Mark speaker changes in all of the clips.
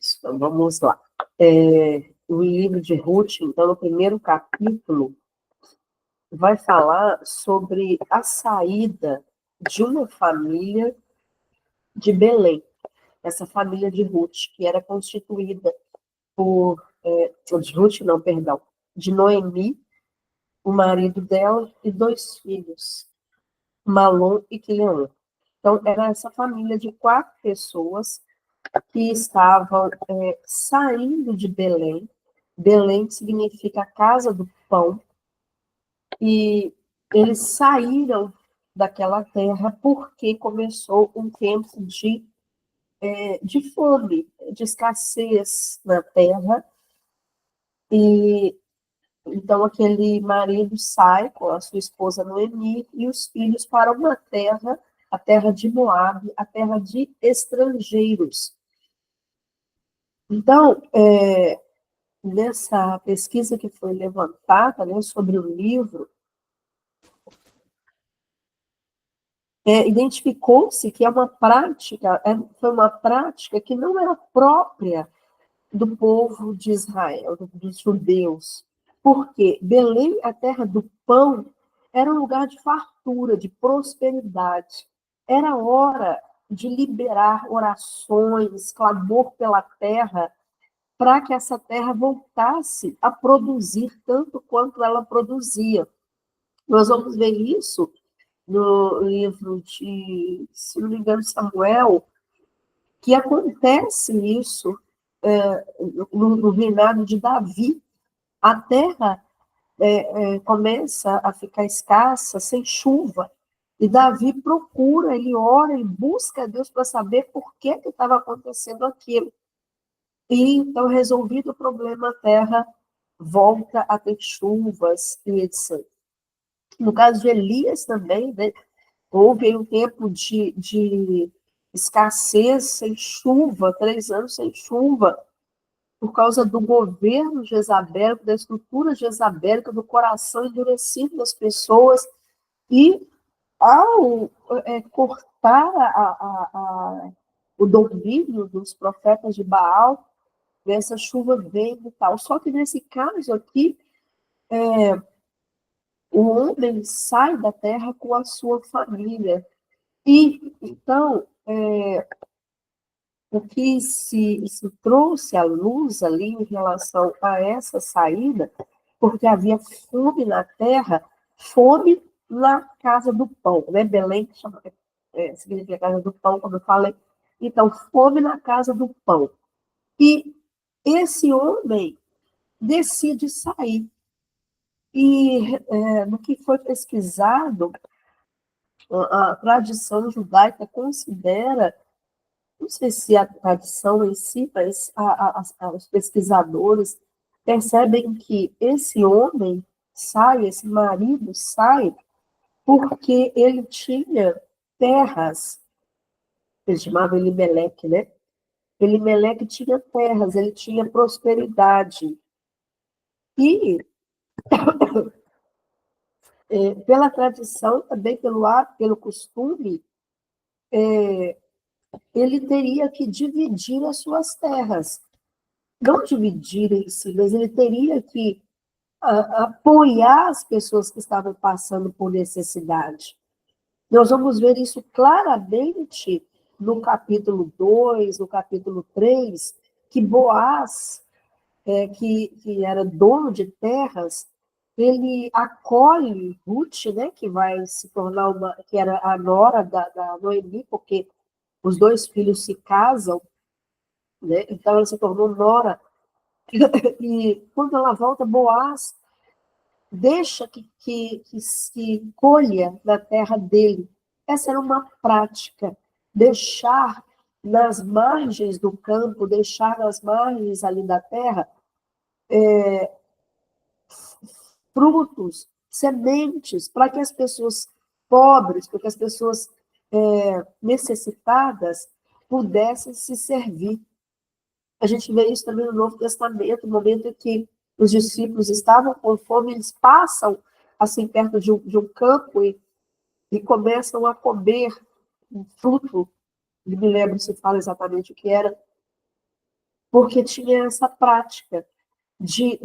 Speaker 1: Isso, então vamos lá. O livro de Ruth, então, no primeiro capítulo, vai falar sobre a saída de uma família de Belém, essa família de Ruth, que era constituída por, de Ruth não, perdão, de Noemi, o marido dela e 2 filhos, Malom e Quileon. Então, era essa família de 4 pessoas que estavam saindo de Belém. Belém significa a casa do pão, e eles saíram daquela terra porque começou um tempo de fome, de escassez na terra, e então aquele marido sai com a sua esposa Noemi e os filhos para uma terra, a terra de Moabe, a terra de estrangeiros. Então, nessa pesquisa que foi levantada, né, sobre o livro, identificou-se que foi uma prática que não era própria do povo de Israel, dos judeus, porque Belém, a terra do pão, era um lugar de fartura, de prosperidade. Era hora de liberar orações, clamor pela terra, para que essa terra voltasse a produzir tanto quanto ela produzia. Nós vamos ver isso no livro de, se não me engano, Samuel, que acontece isso no reinado de Davi. A terra começa a ficar escassa, sem chuva, e Davi procura, ele ora, ele busca a Deus para saber por que estava acontecendo aquilo. E então, resolvido o problema, a terra volta a ter chuvas e etc. No caso de Elias também, né, houve um tempo de escassez, sem chuva, 3 anos sem chuva, por causa do governo jezabélico, da estrutura jezabélica, do coração endurecido das pessoas, e ao cortar o domínio dos profetas de Baal, essa chuva vem e tal. Só que nesse caso aqui, o homem sai da terra com a sua família. E, então, o que se trouxe à luz ali em relação a essa saída, porque havia fome na terra, fome na casa do pão, né? Belém significa casa do pão, como eu falei. Então, fome na casa do pão. E esse homem decide sair. E no que foi pesquisado, a tradição judaica considera, não sei se a tradição em si, mas os pesquisadores percebem que esse homem sai, esse marido sai, porque ele tinha terras, ele chamava Elimeleque, né? Elimeleque tinha terras, ele tinha prosperidade. E, pela tradição, também pelo costume, ele teria que dividir as suas terras. Não dividir em si, mas ele teria que apoiar as pessoas que estavam passando por necessidade. Nós vamos ver isso claramente no capítulo 2, no capítulo 3, que Boaz, que era dono de terras, ele acolhe Ruth, né, que vai se tornar que era a nora da Noemi, porque os 2 filhos se casam, né, então ela se tornou nora. E quando ela volta, Boaz deixa que se colha na terra dele. Essa era uma prática, deixar nas margens do campo, deixar nas margens ali da terra, frutos, sementes, para que as pessoas pobres, para que as pessoas necessitadas pudessem se servir. A gente vê isso também no Novo Testamento, no momento em que os discípulos estavam com fome, eles passam assim perto de um campo e começam a comer um fruto, não me lembro se fala exatamente o que era, porque tinha essa prática de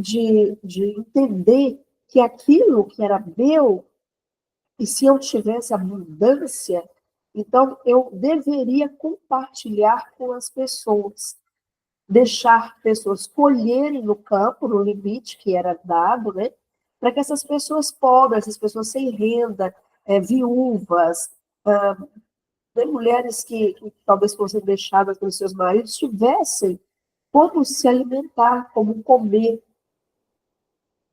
Speaker 1: entender que aquilo que era meu, e se eu tivesse abundância, então eu deveria compartilhar com as pessoas, deixar pessoas colherem no campo, no limite que era dado, né? Para que essas pessoas pobres, essas pessoas sem renda, viúvas, mulheres que talvez fossem deixadas pelos seus maridos, tivessem como se alimentar, como comer.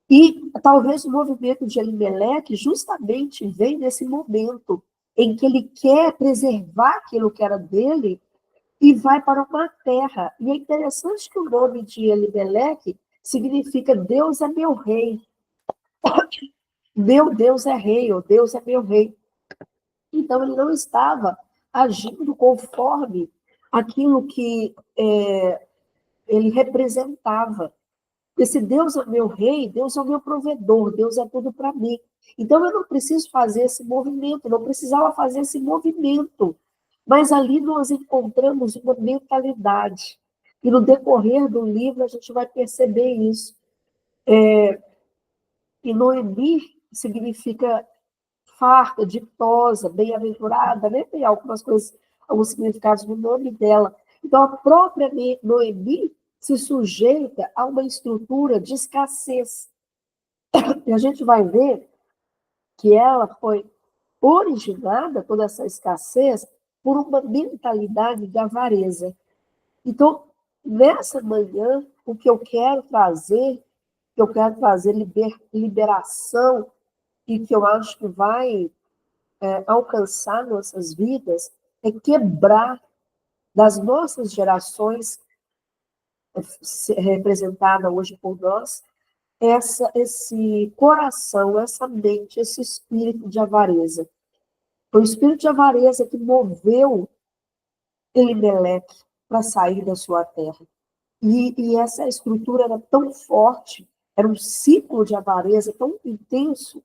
Speaker 1: E talvez o movimento de Elimeleque justamente vem nesse momento em que ele quer preservar aquilo que era dele e vai para uma terra. E é interessante que o nome de Elimeleque significa Deus é meu rei. Meu Deus é rei, ou Deus é meu rei. Então ele não estava agindo conforme aquilo que ele representava. Esse Deus é meu rei, Deus é o meu provedor, Deus é tudo para mim. Então eu não preciso fazer esse movimento, não precisava fazer esse movimento. Mas ali nós encontramos uma mentalidade. E no decorrer do livro a gente vai perceber isso. E Noemi significa farta, ditosa, bem-aventurada, né? Tem algumas coisas, alguns significados no nome dela. Então, a própria Noemi se sujeita a uma estrutura de escassez. E a gente vai ver que ela foi originada, toda essa escassez, por uma mentalidade de avareza. Então, nessa manhã, o que eu quero trazer liberação, e que eu acho que vai alcançar nossas vidas, é quebrar das nossas gerações, representada hoje por nós, esse coração, essa mente, esse espírito de avareza. Foi o espírito de avareza que moveu Elimeleque para sair da sua terra. E essa estrutura era tão forte, era um ciclo de avareza tão intenso,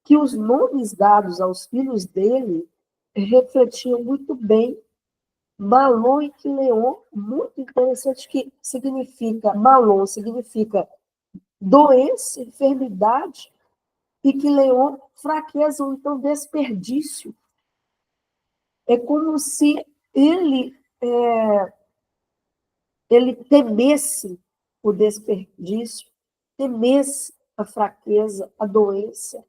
Speaker 1: que os nomes dados aos filhos dele refletiam muito bem Malon e Quileon, muito interessante, que significa, Malon significa doença, enfermidade, e Quileon, fraqueza, ou então desperdício. É como se ele temesse o desperdício, temesse a fraqueza, a doença.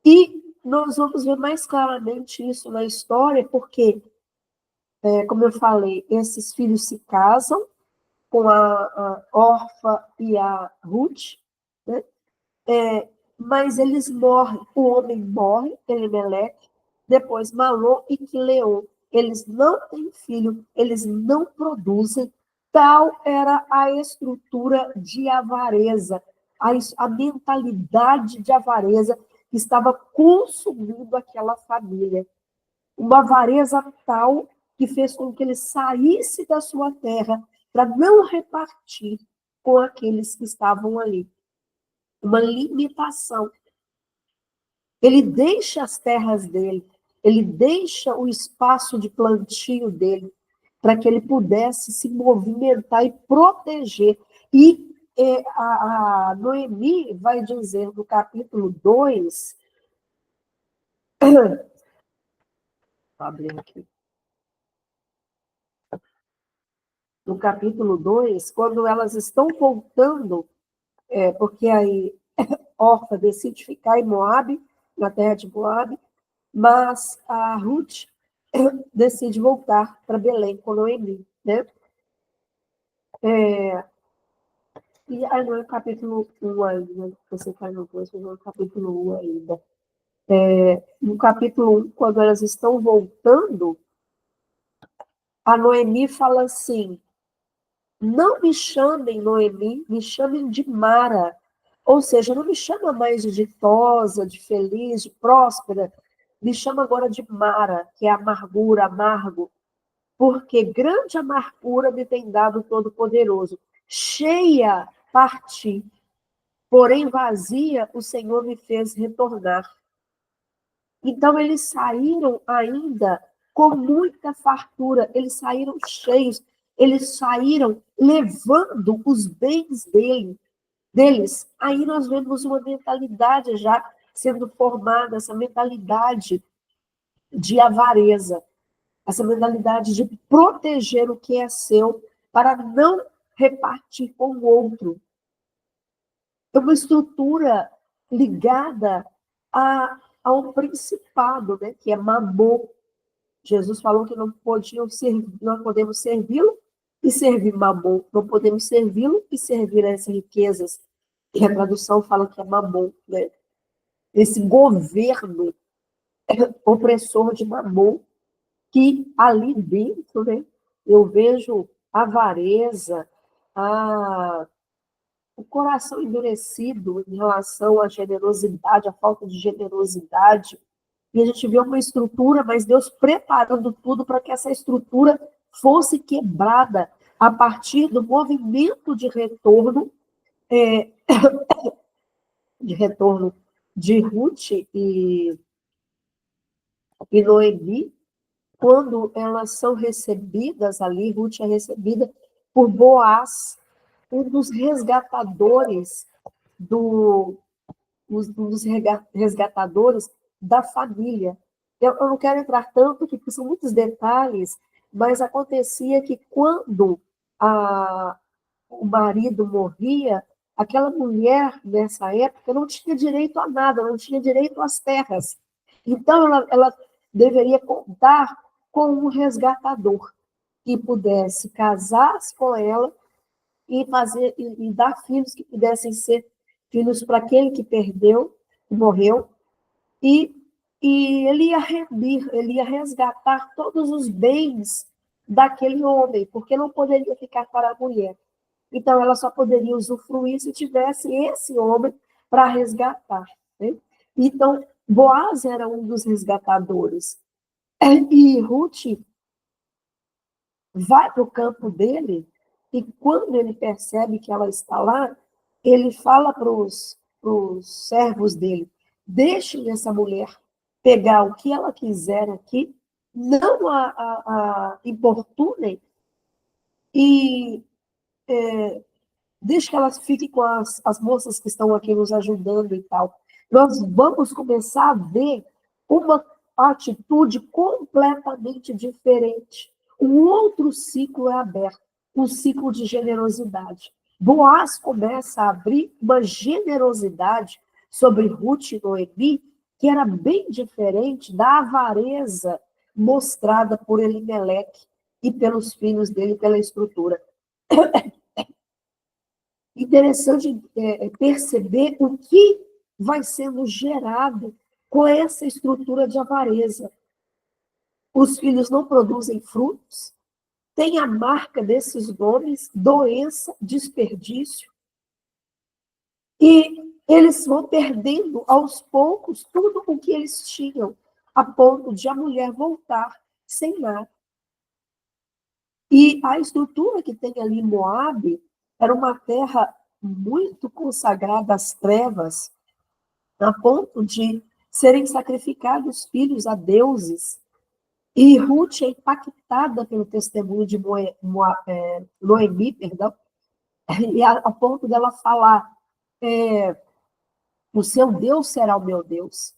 Speaker 1: E nós vamos ver mais claramente isso na história, porque, como eu falei, esses filhos se casam com a Orfa e a Ruth, né? Mas eles morrem, o homem morre, Elimeleque, depois Malom e Quileon. Eles não têm filho, eles não produzem. Tal era a estrutura de avareza, a mentalidade de avareza que estava consumindo aquela família. Uma avareza tal que fez com que ele saísse da sua terra para não repartir com aqueles que estavam ali. Uma limitação. Ele deixa as terras dele, ele deixa o espaço de plantio dele, para que ele pudesse se movimentar e proteger. E a Noemi vai dizer no capítulo 2, vou abrir aqui, no capítulo 2, quando elas estão voltando, porque aí Orfa decide ficar em Moabe, na terra de Moabe, mas a Ruth decide voltar para Belém com Noemi, né? E aí no capítulo 1 ainda, você faz no 2, mas no capítulo 1 ainda. No capítulo 1, quando elas estão voltando, a Noemi fala assim: não me chamem Noemi, me chamem de Mara. Ou seja, não me chama mais de ditosa, de feliz, de próspera, me chama agora de Mara, que é amargura, amargo, porque grande amargura me tem dado o Todo-Poderoso. Cheia parti, porém vazia o Senhor me fez retornar. Então eles saíram ainda com muita fartura, eles saíram cheios, eles saíram levando os bens deles. Aí nós vemos uma mentalidade já sendo formada, essa mentalidade de avareza, essa mentalidade de proteger o que é seu para não repartir com o outro. É uma estrutura ligada a um principado, né, que é Mamon. Jesus falou que não podemos servi-lo e servir Mamon. Não podemos servi-lo e servir as riquezas. E a tradução fala que é Mamon, né? Esse governo opressor de Mamon, que ali dentro, né, eu vejo a avareza, o coração endurecido em relação à generosidade, à falta de generosidade. E a gente vê uma estrutura, mas Deus preparando tudo para que essa estrutura fosse quebrada a partir do movimento de retorno, de Ruth e Noemi, quando elas são recebidas ali, Ruth é recebida por Boaz, um dos resgatadores dos resgatadores da família. Eu não quero entrar tanto, porque são muitos detalhes, mas acontecia que quando o marido morria, aquela mulher, nessa época, não tinha direito a nada, não tinha direito às terras. Então, ela deveria contar com um resgatador que pudesse casar-se com ela e dar filhos que pudessem ser filhos para aquele que perdeu, que morreu, e, ele ia remir, ele ia resgatar todos os bens daquele homem, porque não poderia ficar para a mulher. Então, ela só poderia usufruir se tivesse esse homem para resgatar. Né? Então, Boaz era um dos resgatadores. E Ruth vai para o campo dele, e quando ele percebe que ela está lá, ele fala para os servos dele: deixem essa mulher pegar o que ela quiser aqui, não a importunem, e deixe que elas fiquem com as moças que estão aqui nos ajudando e tal. Nós vamos começar a ver uma atitude completamente diferente. Um outro ciclo é aberto, um ciclo de generosidade. Boaz começa a abrir uma generosidade sobre Ruth e Noemi, que era bem diferente da avareza mostrada por Elimeleque e pelos filhos dele, pela estrutura. Interessante perceber o que vai sendo gerado com essa estrutura de avareza. Os filhos não produzem frutos, tem a marca desses nomes, doença, desperdício, e eles vão perdendo aos poucos tudo o que eles tinham, a ponto de a mulher voltar sem nada. E a estrutura que tem ali em Moabe era uma terra muito consagrada às trevas, a ponto de serem sacrificados filhos a deuses. E Ruth é impactada pelo testemunho de Noemi, perdão, e a ponto dela falar: o seu Deus será o meu Deus,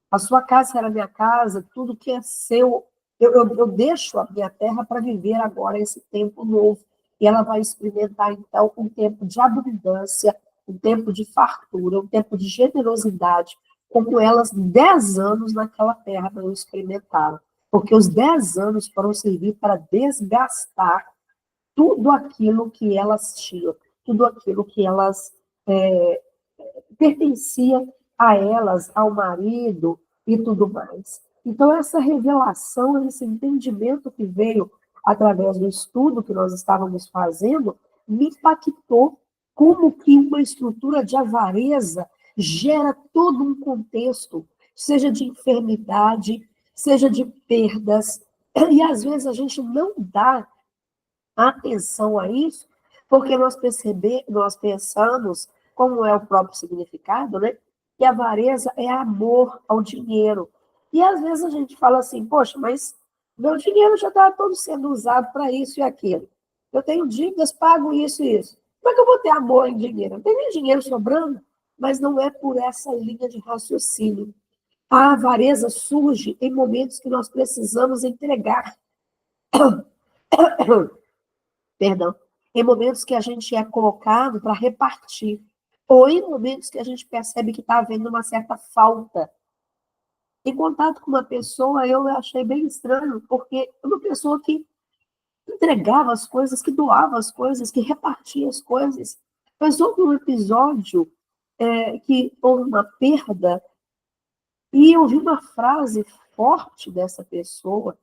Speaker 1: a sua casa será a minha casa, tudo que é seu, eu deixo a minha terra para viver agora esse tempo novo. E ela vai experimentar, então, um tempo de abundância, um tempo de fartura, um tempo de generosidade, como elas 10 anos naquela terra não experimentaram. Porque os 10 anos foram servir para desgastar tudo aquilo que elas tinham, tudo aquilo que elas pertencia a elas, ao marido e tudo mais. Então, essa revelação, esse entendimento que veio através do estudo que nós estávamos fazendo, me impactou como que uma estrutura de avareza gera todo um contexto, seja de enfermidade, seja de perdas, e às vezes a gente não dá atenção a isso, porque nós pensamos, como é o próprio significado, né? Que a avareza é amor ao dinheiro. E às vezes a gente fala assim: poxa, mas meu dinheiro já está todo sendo usado para isso e aquilo. eu tenho dívidas, pago isso e isso. Como é que eu vou ter amor em dinheiro? Eu tenho nem dinheiro sobrando, mas não é por essa linha de raciocínio. A avareza surge em momentos que nós precisamos entregar. Perdão. Em momentos que a gente é colocado para repartir. Ou em momentos que a gente percebe que está havendo uma certa falta. Em contato com uma pessoa, eu achei bem estranho, porque é uma pessoa que entregava as coisas, que doava as coisas, que repartia as coisas. Mas houve um episódio que houve uma perda, e eu vi uma frase forte dessa pessoa,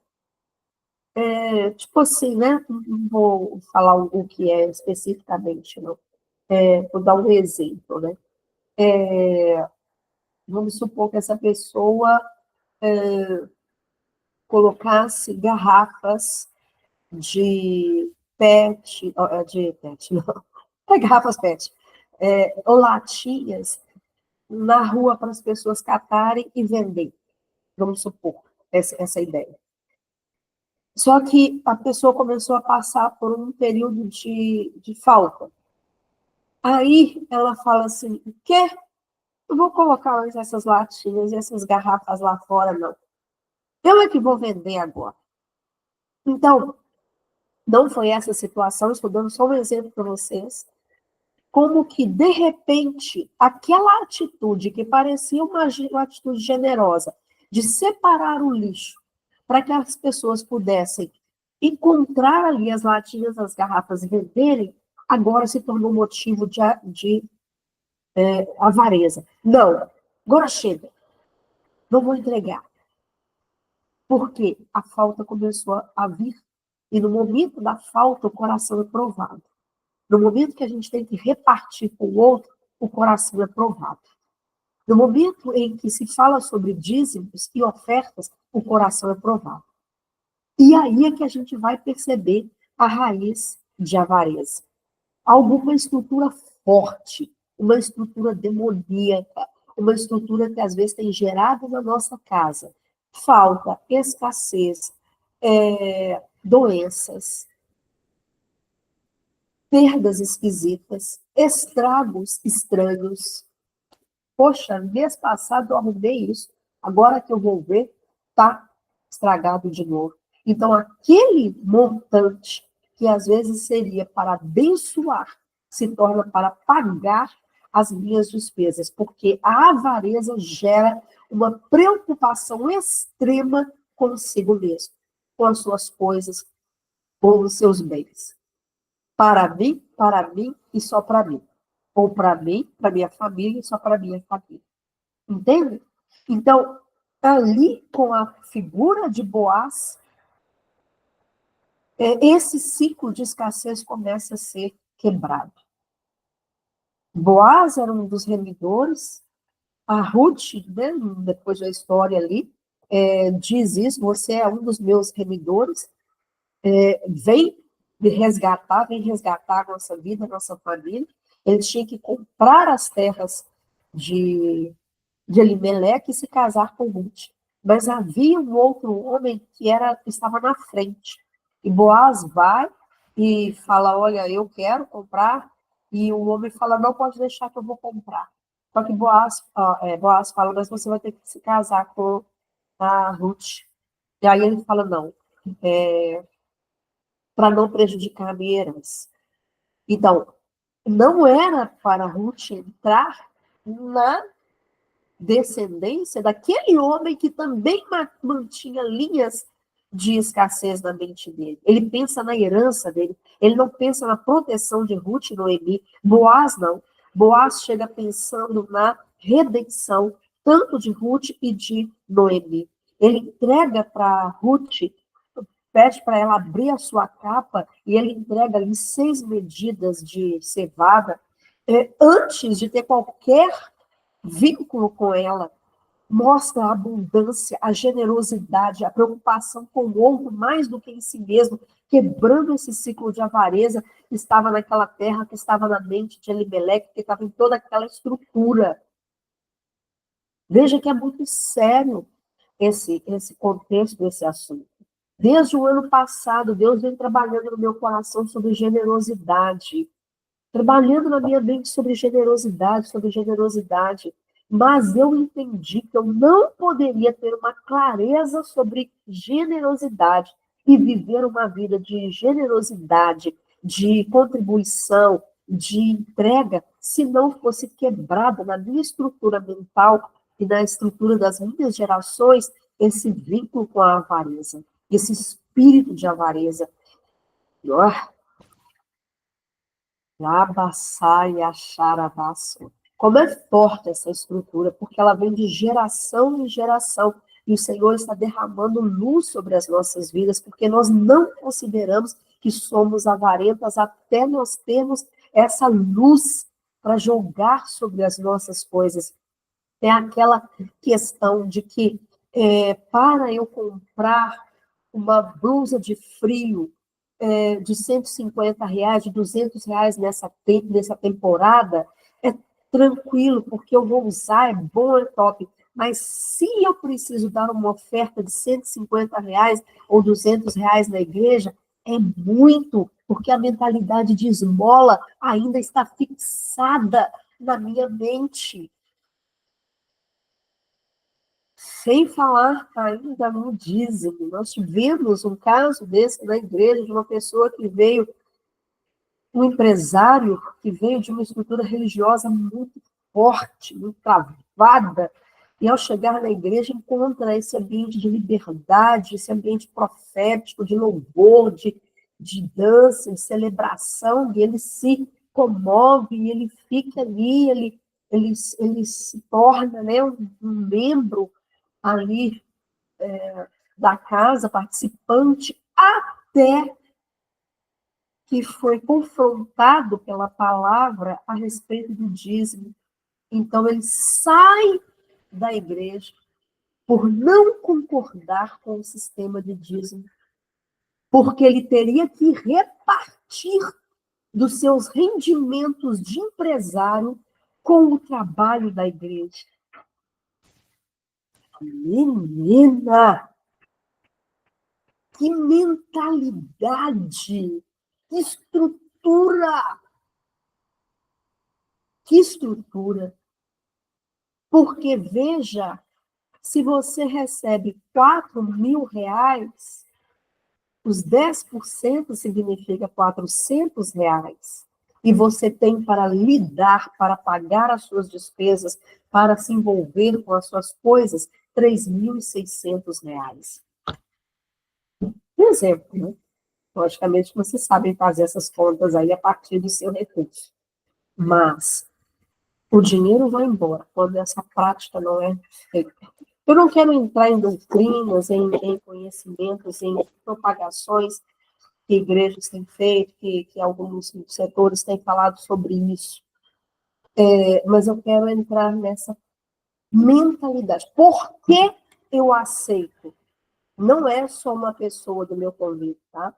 Speaker 1: tipo assim, né? Não vou falar o que é especificamente, não. Vou dar um exemplo, né? Vamos supor que essa pessoa colocasse garrafas de PET, não, garrafas PET, ou latinhas na rua para as pessoas catarem e vender, vamos supor, essa ideia. Só que a pessoa começou a passar por um período de falta. Aí ela fala assim, o quê? Eu vou colocar mais essas latinhas e essas garrafas lá fora, não. Eu é que vou vender agora. Então, não foi essa situação, estou dando só um exemplo para vocês, como que, de repente, aquela atitude que parecia uma atitude generosa, de separar o lixo, para que as pessoas pudessem encontrar ali as latinhas, as garrafas e venderem, agora se tornou motivo de avareza. Não, agora chega, não vou entregar. Porque a falta começou a vir. E no momento da falta, o coração é provado. No momento que a gente tem que repartir com o outro, o coração é provado. No momento em que se fala sobre dízimos e ofertas, o coração é provado. E aí é que a gente vai perceber a raiz de avareza. Alguma estrutura forte, uma estrutura demoníaca, uma estrutura que às vezes tem gerado na nossa casa falta, escassez, doenças, perdas esquisitas, estragos estranhos. Poxa, mês passado eu arrumei isso, agora que eu vou ver, está estragado de novo. Então, aquele montante que às vezes seria para abençoar, se torna para pagar as minhas despesas, porque a avareza gera uma preocupação extrema consigo mesmo, com as suas coisas, com os seus bens. Para mim e só para mim. Ou para mim, para minha família e só para minha família. Entende? Então, ali com a figura de Boaz, esse ciclo de escassez começa a ser quebrado. Boaz era um dos remidores, a Ruth, né, depois da história ali, diz isso, você é um dos meus remidores, vem vem resgatar a nossa vida, a nossa família. Ele tinha que comprar as terras de Elimeleque e se casar com Ruth. Mas havia um outro homem que estava na frente. E Boaz vai e fala, olha, eu quero comprar. E o homem fala, não, pode deixar que eu vou comprar. Só que Boaz fala, mas você vai ter que se casar com a Ruth. E aí ele fala, não, para não prejudicar a minha herança. Então, não era para Ruth entrar na descendência daquele homem que também mantinha linhas de escassez na mente dele. Ele pensa na herança dele, ele não pensa na proteção de Ruth e Noemi. Boaz não. Boaz chega pensando na redenção, tanto de Ruth e de Noemi. Ele entrega para Ruth, pede para ela abrir a sua capa, e ele entrega ali 6 medidas de cevada, antes de ter qualquer vínculo com ela. Mostra a abundância, a generosidade, a preocupação com o outro mais do que em si mesmo, quebrando esse ciclo de avareza que estava naquela terra, que estava na mente de Elimeleque, que estava em toda aquela estrutura. Veja que é muito sério esse contexto, esse assunto. Desde o ano passado, Deus vem trabalhando no meu coração sobre generosidade, trabalhando na minha mente sobre generosidade. Mas eu entendi que eu não poderia ter uma clareza sobre generosidade e viver uma vida de generosidade, de contribuição, de entrega, se não fosse quebrada na minha estrutura mental e na estrutura das minhas gerações esse vínculo com a avareza, esse espírito de avareza. Labaçai acharabaço. Como é forte essa estrutura, porque ela vem de geração em geração. E o Senhor está derramando luz sobre as nossas vidas, porque nós não consideramos que somos avarentas até nós termos essa luz para jogar sobre as nossas coisas. É aquela questão de que para eu comprar uma blusa de frio de R$ 150, de R$ 200 nessa temporada, é tranquilo, porque eu vou usar, é bom, é top. Mas se eu preciso dar uma oferta de R$ 150 ou R$ 200 na igreja, é muito, porque a mentalidade de esmola ainda está fixada na minha mente. Sem falar ainda no dízimo. Nós tivemos um caso desse na igreja, de uma pessoa que veio, um empresário que veio de uma estrutura religiosa muito forte, muito travada, e ao chegar na igreja encontra esse ambiente de liberdade, esse ambiente profético, de louvor, de dança, de celebração, e ele se comove, e ele fica ali, ele se torna, né, um membro ali da casa, participante, até que foi confrontado pela palavra a respeito do dízimo. Então, ele sai da igreja por não concordar com o sistema de dízimo, porque ele teria que repartir dos seus rendimentos de empresário com o trabalho da igreja. Menina, que mentalidade, que estrutura, que estrutura. Porque, veja, se você recebe R$ 4.000, os 10% significa R$ 400. E você tem para lidar, para pagar as suas despesas, para se envolver com as suas coisas, R$ 3.600. Um exemplo, né? Logicamente, vocês sabem fazer essas contas aí a partir do seu recurso. Mas o dinheiro vai embora quando essa prática não é feita. Eu não quero entrar em doutrinas, em conhecimentos, em propagações que igrejas têm feito, que alguns setores têm falado sobre isso. Mas eu quero entrar nessa mentalidade. Por que eu aceito? Não é só uma pessoa do meu convite, tá?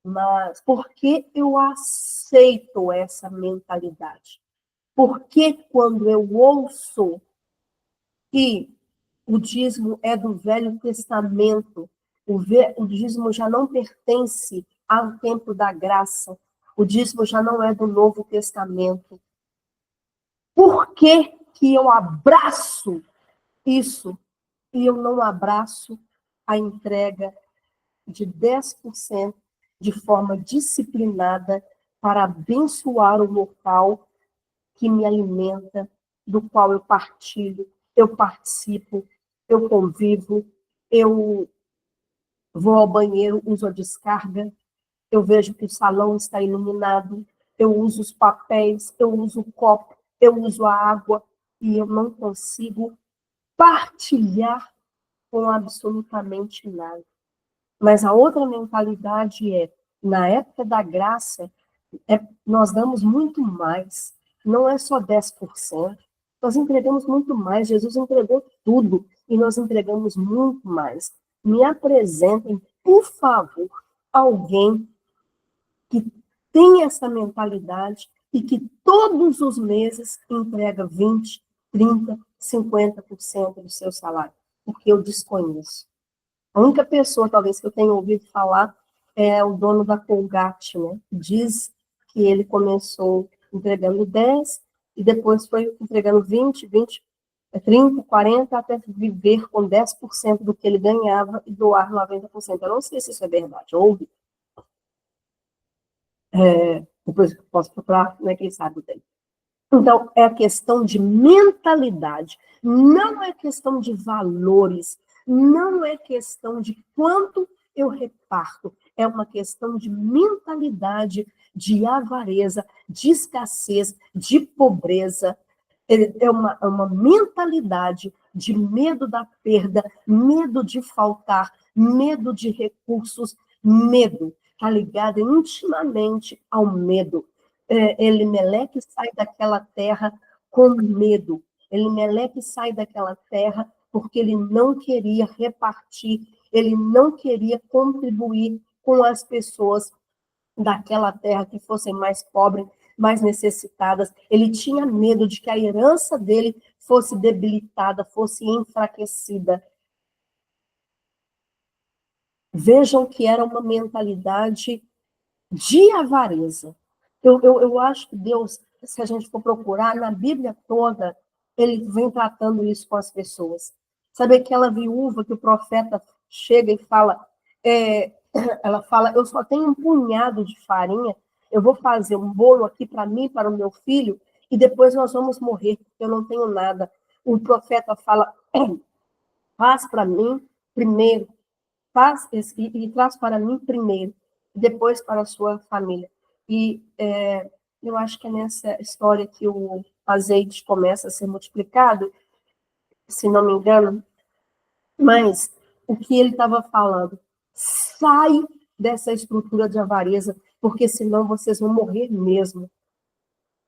Speaker 1: Mas por que eu aceito essa mentalidade? Porque quando eu ouço que o dízimo é do Velho Testamento, o dízimo já não pertence ao tempo da graça, o dízimo já não é do Novo Testamento. Por que que eu abraço isso e eu não abraço a entrega de 10% de forma disciplinada para abençoar o local que me alimenta, do qual eu partilho, eu participo, eu convivo, eu vou ao banheiro, uso a descarga, eu vejo que o salão está iluminado, eu uso os papéis, eu uso o copo, eu uso a água, e eu não consigo partilhar com absolutamente nada. Mas a outra mentalidade é, na época da graça, nós damos muito mais. Não é só 10%. Nós entregamos muito mais. Jesus entregou tudo e nós entregamos muito mais. Me apresentem, por favor, alguém que tem essa mentalidade e que todos os meses entrega 20, 30, 50% do seu salário. Porque eu desconheço. A única pessoa, talvez, que eu tenha ouvido falar é o dono da Colgate, né? Diz que ele começou entregando 10 e depois foi entregando 20, 30, 40, até viver com 10% do que ele ganhava e doar 90%. Eu não sei se isso é verdade. Ouve. Depois eu posso procurar, né? Quem sabe tem. Então, é a questão de mentalidade, não é questão de valores, não é questão de quanto eu reparto, é uma questão de mentalidade, de avareza, de escassez, de pobreza, é uma mentalidade de medo da perda, medo de faltar, medo de recursos, medo, está ligado intimamente ao medo. Elimeleque sai daquela terra com medo. Elimeleque sai daquela terra porque ele não queria repartir, ele não queria contribuir com as pessoas daquela terra que fossem mais pobres, mais necessitadas. Ele tinha medo de que a herança dele fosse debilitada, fosse enfraquecida. Vejam que era uma mentalidade de avareza. Eu acho que Deus, se a gente for procurar, na Bíblia toda, ele vem tratando isso com as pessoas. Sabe aquela viúva que o profeta chega e fala, ela fala, eu só tenho um punhado de farinha, eu vou fazer um bolo aqui para mim, para o meu filho, e depois nós vamos morrer, porque eu não tenho nada. O profeta fala, faz para mim primeiro, faz e traz para mim primeiro, depois para a sua família. E eu acho que é nessa história que o azeite começa a ser multiplicado, se não me engano, mas o que ele estava falando, sai dessa estrutura de avareza, porque senão vocês vão morrer mesmo.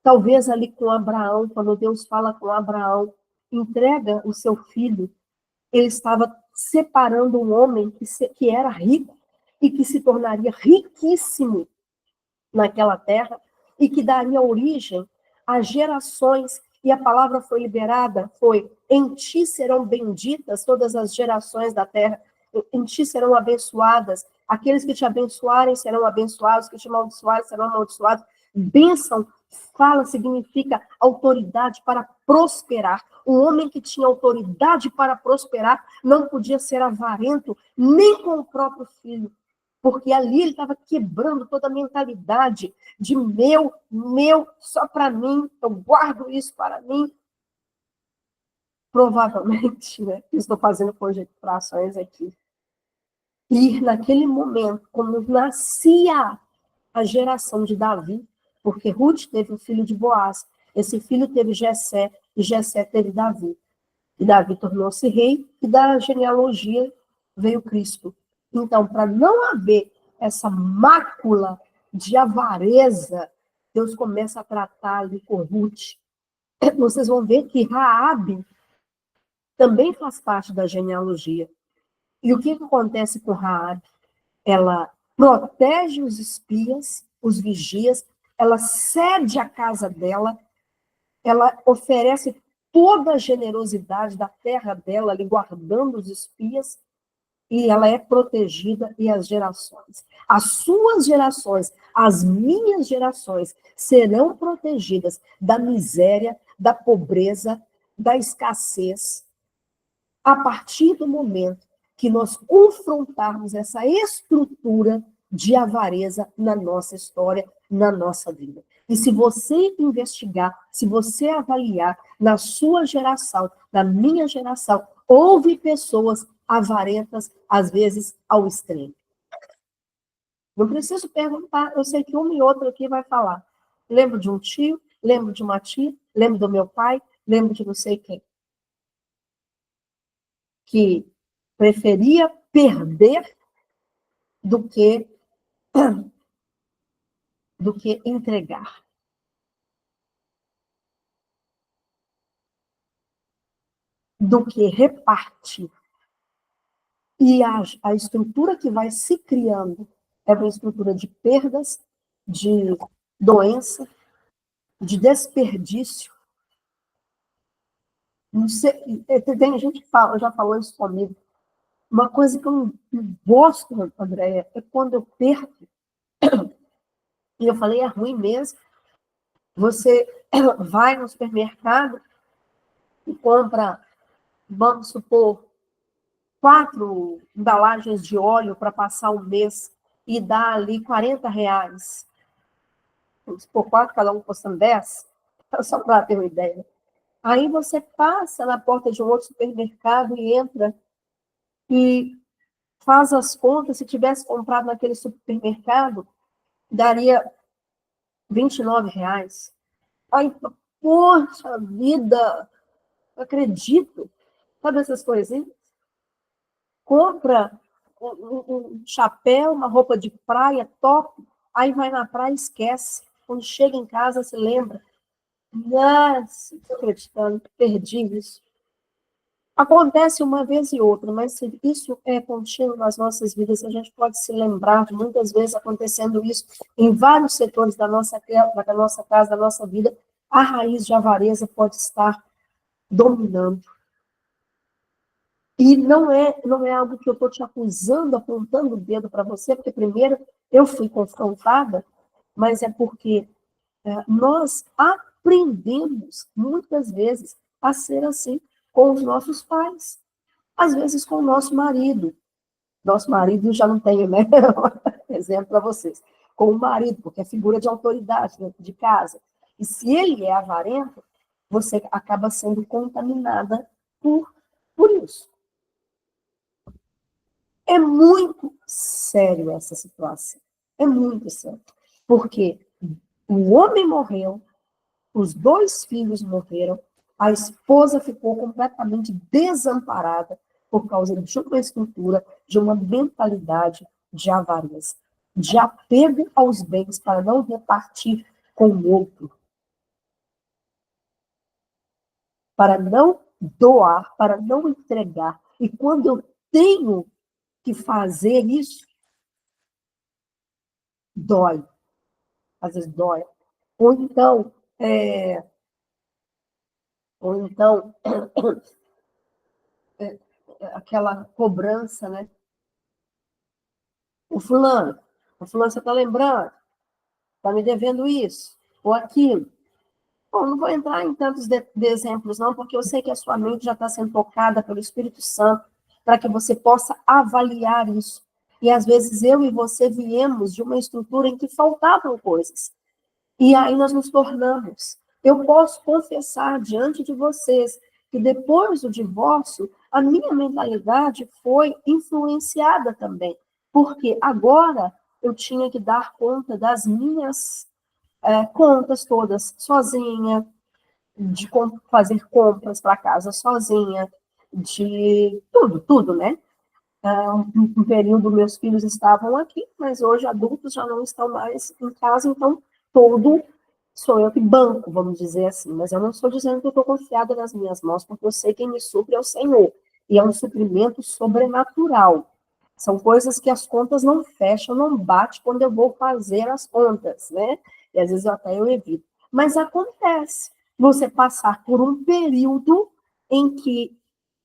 Speaker 1: Talvez ali com Abraão, quando Deus fala com Abraão, entrega o seu filho, ele estava separando um homem que era rico e que se tornaria riquíssimo naquela terra e que daria origem a gerações. E a palavra foi liberada, foi: em ti serão benditas todas as gerações da terra, em ti serão abençoadas. Aqueles que te abençoarem serão abençoados, que te amaldiçoarem serão amaldiçoados. Bênção significa autoridade para prosperar. Um homem que tinha autoridade para prosperar não podia ser avarento nem com o próprio filho, porque ali ele estava quebrando toda a mentalidade de meu, só para mim, eu guardo isso para mim. Provavelmente, né? Estou fazendo conjecturações aqui. E naquele momento, como nascia a geração de Davi, porque Ruth teve o filho de Boaz, esse filho teve Jessé, e Jessé teve Davi. E Davi tornou-se rei, e da genealogia veio Cristo. Então, para não haver essa mácula de avareza, Deus começa a tratar ali com Ruth. Vocês vão ver que Raabe também faz parte da genealogia. E o que acontece com Raabe? Ela protege os espias, os vigias, ela cede a casa dela, ela oferece toda a generosidade da terra dela, ali guardando os espias, e ela é protegida, e as suas gerações, as minhas gerações, serão protegidas da miséria, da pobreza, da escassez, a partir do momento que nós confrontarmos essa estrutura de avareza na nossa história, na nossa vida. E se você investigar, se você avaliar na sua geração, na minha geração, houve pessoas avarentas, às vezes, ao extremo. Não preciso perguntar, eu sei que uma e outra aqui vai falar. Lembro de um tio, lembro de uma tia, lembro do meu pai, lembro de não sei quem. Que preferia perder do que entregar. Do que repartir. E a estrutura que vai se criando é uma estrutura de perdas, de doença, de desperdício. Não sei, tem gente que já falou isso comigo. Uma coisa que eu não gosto, Andréia, é quando eu perco, e eu falei, é ruim mesmo, você vai no supermercado e compra, vamos supor, 4 embalagens de óleo para passar um mês e dá ali R$ 40. Vamos supor, 4, cada um custando 10, só para ter uma ideia. Aí você passa na porta de um outro supermercado e entra e faz as contas. Se tivesse comprado naquele supermercado, daria R$ 29. Aí, poxa vida, não acredito. Sabe essas coisinhas? Compra um chapéu, uma roupa de praia, top, aí vai na praia e esquece. Quando chega em casa, se lembra. Nossa, estou acreditando, perdi isso. Acontece uma vez e outra, mas se isso é contínuo nas nossas vidas, a gente pode se lembrar de muitas vezes acontecendo isso em vários setores da nossa casa, da nossa vida, a raiz de avareza pode estar dominando. E não é algo que eu estou te acusando, apontando o dedo para você, porque primeiro eu fui confrontada, mas é porque nós aprendemos muitas vezes a ser assim com os nossos pais, às vezes com o nosso marido. Nosso marido já não tem, né? Exemplo para vocês. Com o marido, porque é figura de autoridade dentro de casa. E se ele é avarento, você acaba sendo contaminada por isso. É muito sério essa situação. É muito sério. Porque o homem morreu, os 2 filhos morreram, a esposa ficou completamente desamparada por causa de uma estrutura, de uma mentalidade de avareza, de apego aos bens para não repartir com o outro, para não doar, para não entregar. E quando eu tenho que fazer isso, dói. Às vezes dói. Ou então, é, ou então aquela cobrança, né? O fulano, você está lembrando? Está me devendo isso ou aquilo. Bom, não vou entrar em tantos de exemplos, não, porque eu sei que a sua mente já está sendo tocada pelo Espírito Santo para que você possa avaliar isso. E às vezes eu e você viemos de uma estrutura em que faltavam coisas. E aí nós nos tornamos. Eu posso confessar diante de vocês que depois do divórcio, a minha mentalidade foi influenciada também. Porque agora eu tinha que dar conta das minhas contas todas sozinha, de fazer compras para casa sozinha, de tudo, né? Um período meus filhos estavam aqui, mas hoje adultos já não estão mais em casa, então todo sou eu que banco, vamos dizer assim. Mas eu não estou dizendo que eu estou confiada nas minhas mãos, porque eu sei quem me supre é o Senhor. E é um suprimento sobrenatural. São coisas que as contas não fecham, não bate quando eu vou fazer as contas, né? E às vezes até eu evito. Mas acontece você passar por um período em que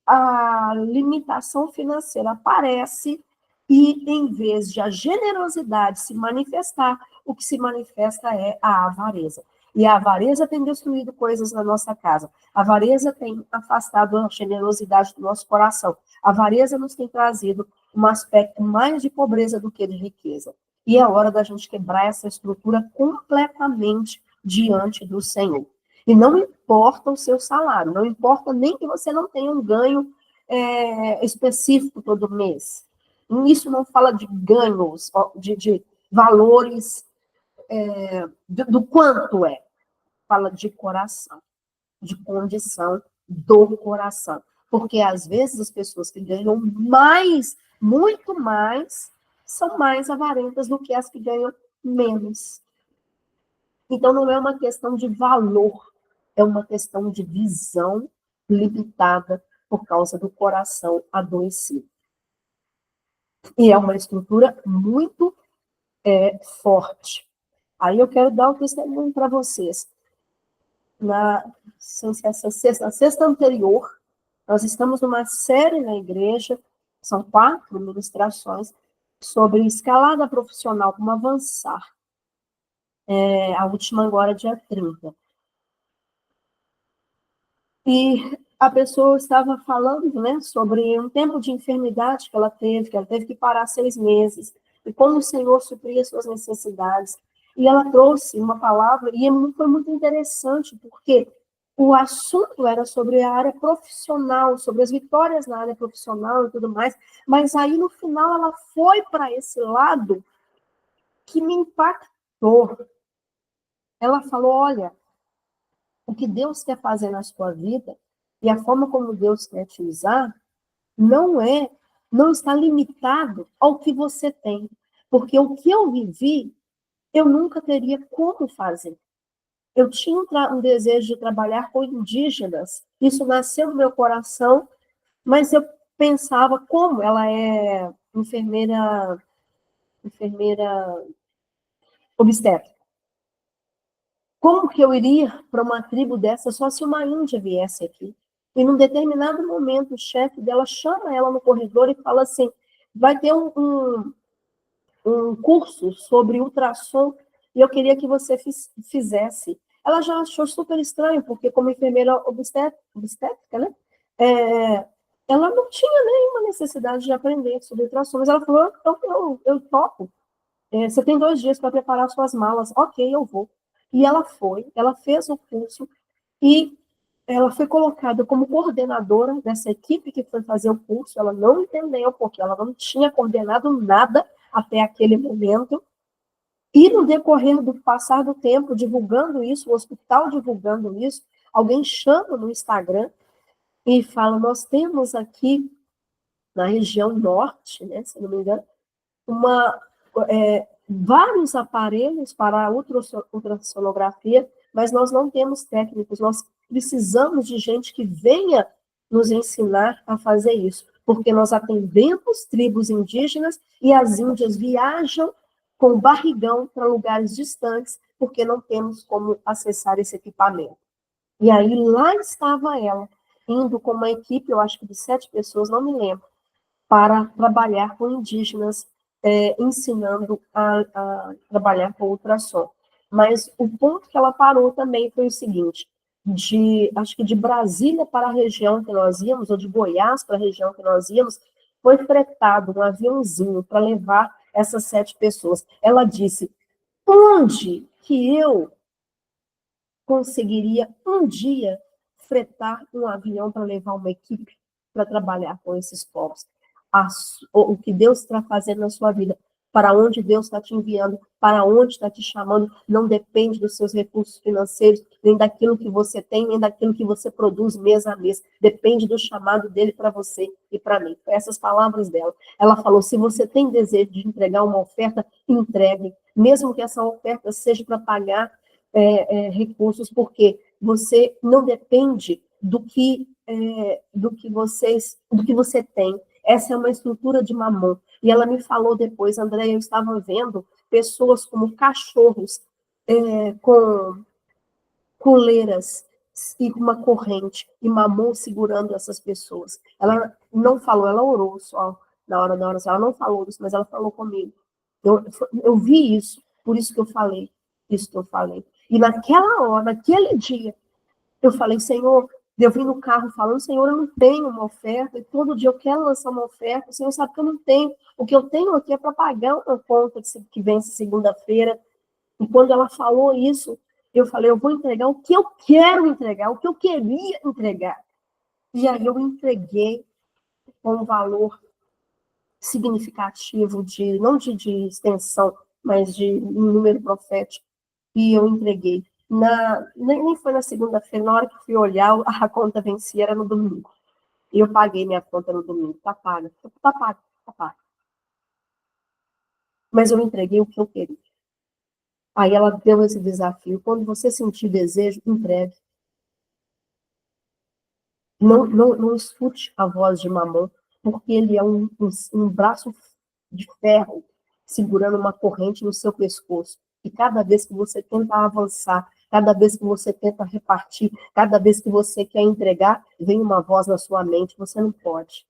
Speaker 1: a limitação financeira aparece e, em vez de a generosidade se manifestar, o que se manifesta é a avareza. E a avareza tem destruído coisas na nossa casa. A avareza tem afastado a generosidade do nosso coração. A avareza nos tem trazido um aspecto mais de pobreza do que de riqueza. E é hora da gente quebrar essa estrutura completamente diante do Senhor. E não importa o seu salário, não importa nem que você não tenha um ganho específico todo mês. Isso não fala de ganhos, de valores, do quanto é. Fala de coração, de condição do coração. Porque, às vezes, as pessoas que ganham mais, muito mais, são mais avarentas do que as que ganham menos. Então, não é uma questão de valor, é uma questão de visão limitada por causa do coração adoecido. E é uma estrutura muito forte. Aí eu quero dar o testemunho para vocês. Na sexta anterior, nós estamos numa série na igreja São 4 ministrações sobre escalada profissional, como avançar. A última agora, dia 30. E a pessoa estava falando, né, sobre um tempo de enfermidade que ela teve que parar 6 meses, e como o Senhor supria suas necessidades. E ela trouxe uma palavra, e foi muito interessante, porque o assunto era sobre a área profissional, sobre as vitórias na área profissional e tudo mais, mas aí no final ela foi para esse lado que me impactou. Ela falou, olha, o que Deus quer fazer na sua vida e a forma como Deus quer te usar não está limitado ao que você tem, porque o que eu vivi, eu nunca teria como fazer. Eu tinha um desejo de trabalhar com indígenas, isso nasceu no meu coração, mas eu pensava como ela é enfermeira obstétrica. Como que eu iria para uma tribo dessa só se uma índia viesse aqui? E num determinado momento, o chefe dela chama ela no corredor e fala assim, vai ter um curso sobre ultrassom e eu queria que você fizesse. Ela já achou super estranho, porque como enfermeira obstétrica, né? Ela não tinha nenhuma necessidade de aprender sobre ultrassom, mas ela falou, então eu topo. Você tem 2 dias para preparar suas malas. Ok, eu vou. E ela fez o curso e ela foi colocada como coordenadora dessa equipe que foi fazer o curso. Ela não entendeu, porque ela não tinha coordenado nada até aquele momento. E no decorrer do passar do tempo, divulgando isso, o hospital divulgando isso, alguém chama no Instagram e fala, nós temos aqui na região norte, né, se não me engano, vários aparelhos para a ultrassonografia, mas nós não temos técnicos, nós precisamos de gente que venha nos ensinar a fazer isso, porque nós atendemos tribos indígenas e as índias viajam com barrigão para lugares distantes, porque não temos como acessar esse equipamento. E aí lá estava ela, indo com uma equipe, eu acho que de 7 pessoas, não me lembro, para trabalhar com indígenas, ensinando a trabalhar com ultrassom. Mas o ponto que ela parou também foi o seguinte, acho que de Brasília para a região que nós íamos, ou de Goiás para a região que nós íamos, foi fretado um aviãozinho para levar essas 7 pessoas. Ela disse, onde que eu conseguiria um dia fretar um avião para levar uma equipe para trabalhar com esses povos? O que Deus está fazendo na sua vida, para onde Deus está te enviando, para onde está te chamando, não depende dos seus recursos financeiros, nem daquilo que você tem, nem daquilo que você produz mês a mês. Depende do chamado dele para você e para mim. Foi essas palavras dela. Ela falou, se você tem desejo de entregar uma oferta, entregue, mesmo que essa oferta seja para pagar recursos, porque você não depende do que você tem. Essa é uma estrutura de mamão. E ela me falou depois, André, eu estava vendo pessoas como cachorros com coleiras e uma corrente, e mamão segurando essas pessoas. Ela não falou, ela orou só na hora da oração. Ela não falou isso, mas ela falou comigo. Eu vi isso, por isso que eu falei isso que eu falei. E naquela hora, naquele dia, eu falei, Senhor, eu vim no carro falando, Senhor, eu não tenho uma oferta, e todo dia eu quero lançar uma oferta, o Senhor sabe que eu não tenho. O que eu tenho aqui é para pagar uma conta que vence segunda-feira. E quando ela falou isso, eu falei, eu vou entregar o que eu quero entregar, o que eu queria entregar. E aí eu entreguei com um valor significativo, não de extensão, mas de um número profético. E eu entreguei. Nem foi na segunda-feira, na hora que fui olhar, a conta vencia, era no domingo. E eu paguei minha conta no domingo. Tá paga. Tá paga, tá paga. Mas eu entreguei o que eu queria. Aí ela deu esse desafio. Quando você sentir desejo, entregue. Não escute a voz de mamão, porque ele é um braço de ferro segurando uma corrente no seu pescoço. E cada vez que você tenta avançar, cada vez que você tenta repartir, cada vez que você quer entregar, vem uma voz na sua mente, você não pode.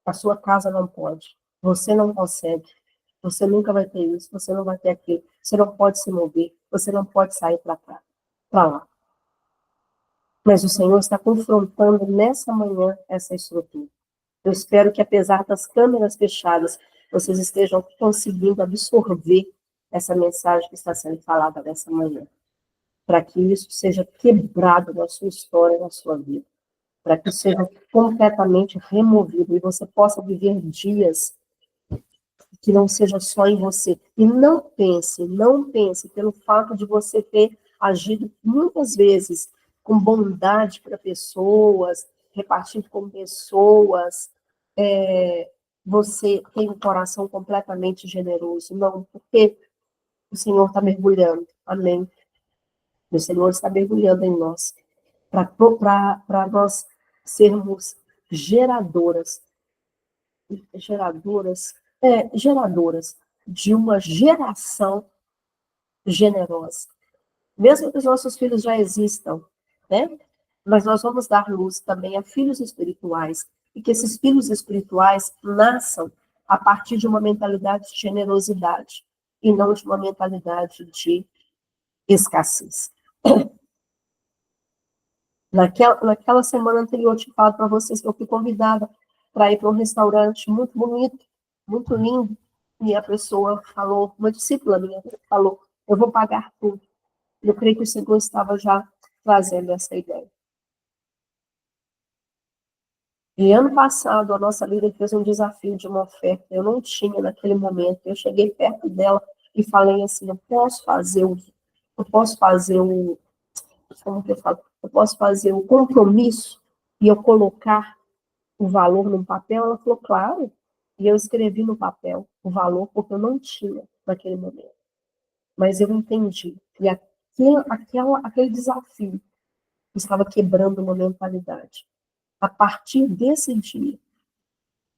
Speaker 1: A sua casa não pode. Você não consegue. Você nunca vai ter isso. Você não vai ter aquilo. Você não pode se mover. Você não pode sair para cá, para lá. Mas o Senhor está confrontando nessa manhã essa estrutura. Eu espero que, apesar das câmeras fechadas, vocês estejam conseguindo absorver essa mensagem que está sendo falada nessa manhã. Para que isso seja quebrado na sua história, na sua vida. Para que isso seja completamente removido e você possa viver dias que não seja só em você. E não pense pelo fato de você ter agido muitas vezes com bondade para pessoas, repartindo com pessoas, você tem um coração completamente generoso. Não, porque o Senhor está mergulhando. Amém. O Senhor está mergulhando em nós. Para nós sermos geradoras geradoras de uma geração generosa. Mesmo que os nossos filhos já existam, né? Mas nós vamos dar luz também a filhos espirituais, e que esses filhos espirituais nasçam a partir de uma mentalidade de generosidade, e não de uma mentalidade de escassez. Naquela semana anterior, eu tinha falado para vocês que eu fui convidada para ir para um restaurante muito bonito, muito lindo, e a pessoa falou, uma discípula minha falou, eu vou pagar tudo. Eu creio que o Senhor estava já trazendo essa ideia. E ano passado, a nossa líder fez um desafio de uma oferta, eu não tinha naquele momento, eu cheguei perto dela e falei assim, eu posso fazer como que eu falo? Eu posso fazer o compromisso e eu colocar o valor no papel? Ela falou, claro. E eu escrevi no papel o valor, porque eu não tinha naquele momento. Mas eu entendi. E aquele desafio estava quebrando uma mentalidade. A partir desse dia,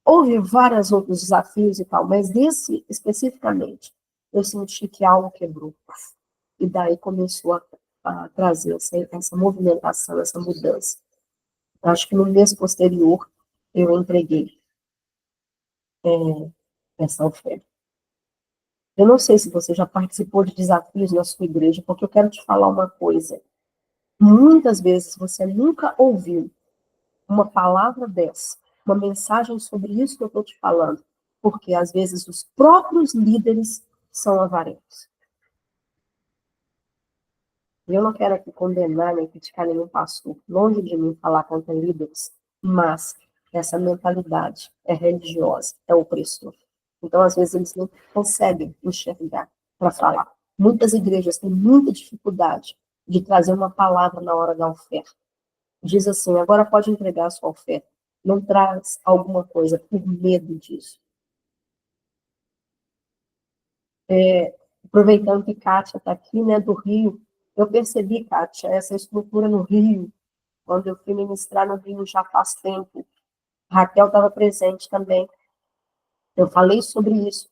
Speaker 1: houve vários outros desafios e tal, mas desse especificamente, eu senti que algo quebrou. E daí começou a trazer essa movimentação, essa mudança. Acho que no mês posterior, eu entreguei essa oferta. Eu não sei se você já participou de desafios na sua igreja, porque eu quero te falar uma coisa. Muitas vezes você nunca ouviu uma palavra dessa, uma mensagem sobre isso que eu estou te falando, porque às vezes os próprios líderes são avarentos. Eu não quero aqui condenar nem criticar nenhum pastor, longe de mim falar contra líderes, mas essa mentalidade é religiosa, é opressora. Então, às vezes, eles não conseguem enxergar para falar. Muitas igrejas têm muita dificuldade de trazer uma palavra na hora da oferta. Diz assim, agora pode entregar a sua oferta. Não traz alguma coisa por medo disso. Aproveitando que Kátia está aqui, né, do Rio, eu percebi, Kátia, essa estrutura no Rio, quando eu fui ministrar no Rio já faz tempo. Raquel estava presente também. Eu falei sobre isso.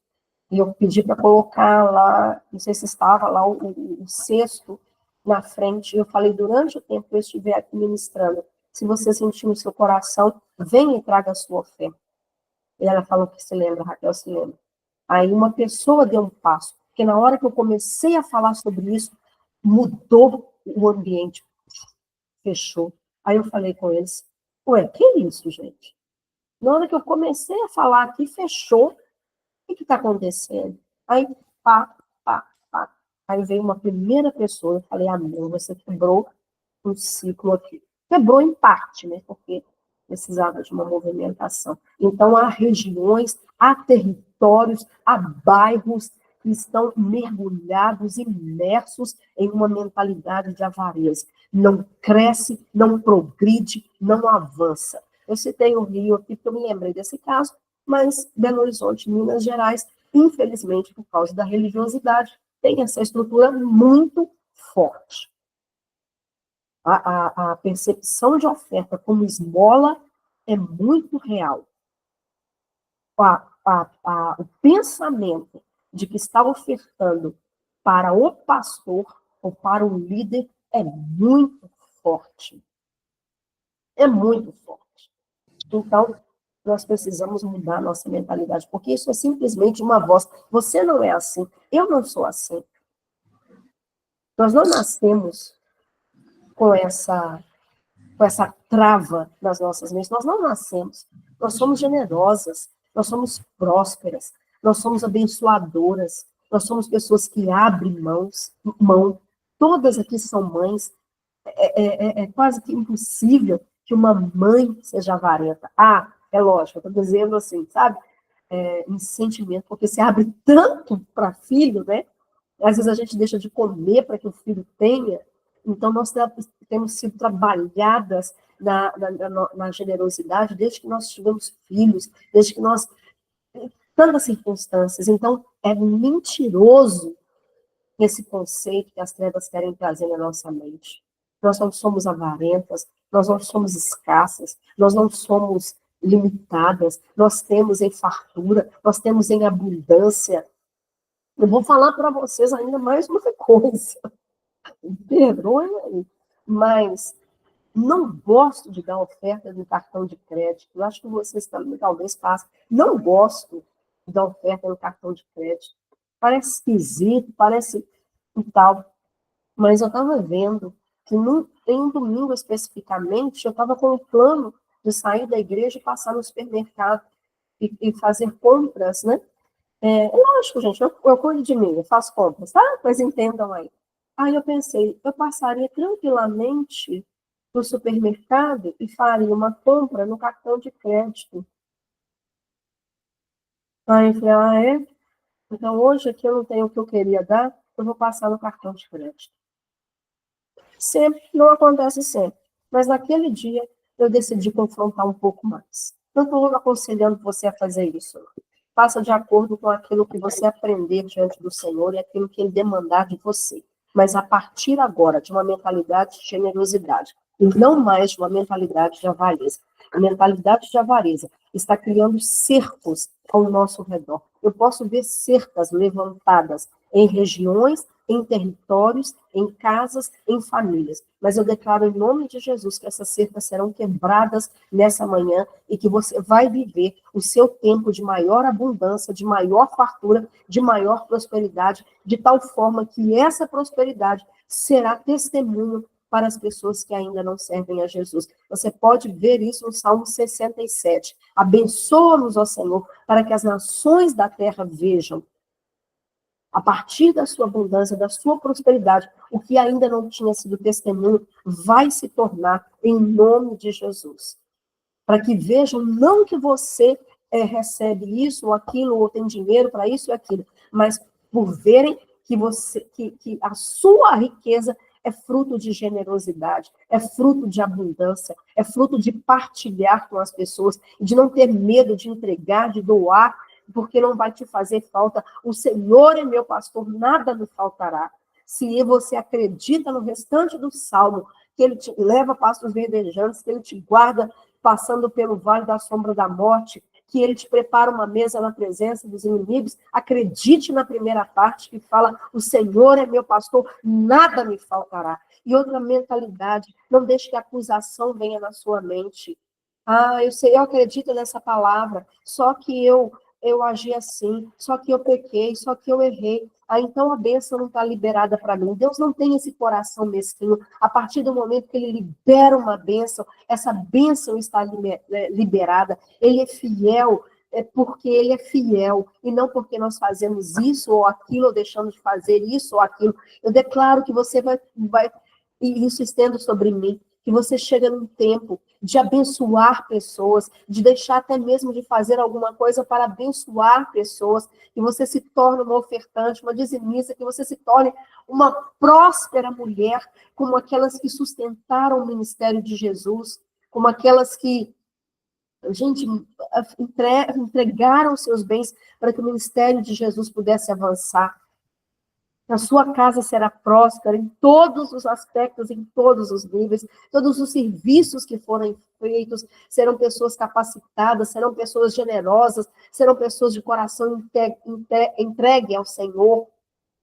Speaker 1: E eu pedi para colocar lá, não sei se estava lá, o cesto na frente. Eu falei, durante o tempo que eu estiver aqui ministrando, se você sentir no seu coração, venha e traga a sua oferta. E ela falou que se lembra, Raquel se lembra. Aí uma pessoa deu um passo, porque na hora que eu comecei a falar sobre isso, mudou o ambiente, fechou. Aí eu falei com eles, ué, que isso, gente? Na hora que eu comecei a falar aqui, fechou. O que está acontecendo? Aí, pá, pá, pá. Aí veio uma primeira pessoa, eu falei, amor, você quebrou um ciclo aqui. Quebrou em parte, né? Porque precisava de uma movimentação. Então, há regiões, há territórios, há bairros que estão mergulhados, imersos em uma mentalidade de avareza. Não cresce, não progride, não avança. Eu citei o Rio aqui, porque eu me lembrei desse caso, mas Belo Horizonte, Minas Gerais, infelizmente, por causa da religiosidade, tem essa estrutura muito forte. A percepção de oferta como esmola é muito real. O pensamento de que está ofertando para o pastor ou para o líder é muito forte. É muito forte. Então, nós precisamos mudar a nossa mentalidade, porque isso é simplesmente uma voz. Você não é assim, eu não sou assim. Nós não nascemos com essa trava nas nossas mentes. Nós não nascemos. Nós somos generosas, nós somos prósperas, nós somos abençoadoras, nós somos pessoas que abrem mão. Todas aqui são mães. É quase que impossível que uma mãe seja avarenta. Ah, é lógico, eu estou dizendo assim, sabe? Em sentimento, porque se abre tanto para filho, né? Às vezes a gente deixa de comer para que o filho tenha. Então, nós temos sido trabalhadas na generosidade desde que nós tivemos filhos, desde que nós. Tantas circunstâncias. Então, é mentiroso esse conceito que as trevas querem trazer na nossa mente. Nós não somos avarentas, nós não somos escassas, nós não somos limitadas, nós temos em fartura, nós temos em abundância. Eu vou falar para vocês ainda mais uma coisa. Perdoe aí, mas não gosto de dar oferta de cartão de crédito. Eu acho que vocês também talvez façam. Não gosto de dar oferta no cartão de crédito. Parece esquisito, parece e tal. Mas eu estava vendo que em um domingo especificamente, eu estava com um plano de sair da igreja e passar no supermercado e fazer compras, né? Lógico, gente, eu cuido de mim, eu faço compras, tá? Mas entendam aí. Aí eu pensei, eu passaria tranquilamente no supermercado e faria uma compra no cartão de crédito. Aí eu falei, é? Então hoje aqui eu não tenho o que eu queria dar, eu vou passar no cartão de crédito. Sempre, não acontece sempre, mas naquele dia eu decidi confrontar um pouco mais. Não estou aconselhando você a fazer isso, não. Faça de acordo com aquilo que você aprender diante do Senhor e aquilo que Ele demandar de você. Mas a partir agora de uma mentalidade de generosidade, e não mais de uma mentalidade de avareza. A mentalidade de avareza está criando cercos ao nosso redor. Eu posso ver cercas levantadas em regiões, em territórios, em casas, em famílias. Mas eu declaro em nome de Jesus que essas cercas serão quebradas nessa manhã e que você vai viver o seu tempo de maior abundância, de maior fartura, de maior prosperidade, de tal forma que essa prosperidade será testemunho para as pessoas que ainda não servem a Jesus. Você pode ver isso no Salmo 67. Abençoa-nos, ó Senhor, para que as nações da terra vejam, a partir da sua abundância, da sua prosperidade, o que ainda não tinha sido testemunho, vai se tornar em nome de Jesus. Para que vejam, não que você recebe isso ou aquilo, ou tem dinheiro para isso ou aquilo, mas por verem que a sua riqueza é fruto de generosidade, é fruto de abundância, é fruto de partilhar com as pessoas, de não ter medo de entregar, de doar, porque não vai te fazer falta. O Senhor é meu pastor, nada me faltará. Se você acredita no restante do Salmo, que ele te leva a pastos verdejantes, que ele te guarda passando pelo vale da sombra da morte, que ele te prepara uma mesa na presença dos inimigos, acredite na primeira parte que fala, o Senhor é meu pastor, nada me faltará. E outra mentalidade, não deixe que a acusação venha na sua mente. Ah, eu sei, eu acredito nessa palavra, só que eu agi assim, só que eu pequei, só que eu errei. Ah, então a bênção não está liberada para mim. Deus não tem esse coração mesquinho. A partir do momento que ele libera uma bênção, essa bênção está liberada. Ele é fiel, porque ele é fiel, e não porque nós fazemos isso ou aquilo, ou deixamos de fazer isso ou aquilo. Eu declaro que você vai e isso estendo sobre mim, que você chega num tempo de abençoar pessoas, de deixar até mesmo de fazer alguma coisa para abençoar pessoas, que você se torne uma ofertante, uma dizimista, que você se torne uma próspera mulher, como aquelas que sustentaram o ministério de Jesus, como aquelas que, gente, entregaram seus bens para que o ministério de Jesus pudesse avançar. A sua casa será próspera em todos os aspectos, em todos os níveis, todos os serviços que forem feitos serão pessoas capacitadas, serão pessoas generosas, serão pessoas de coração entregue ao Senhor,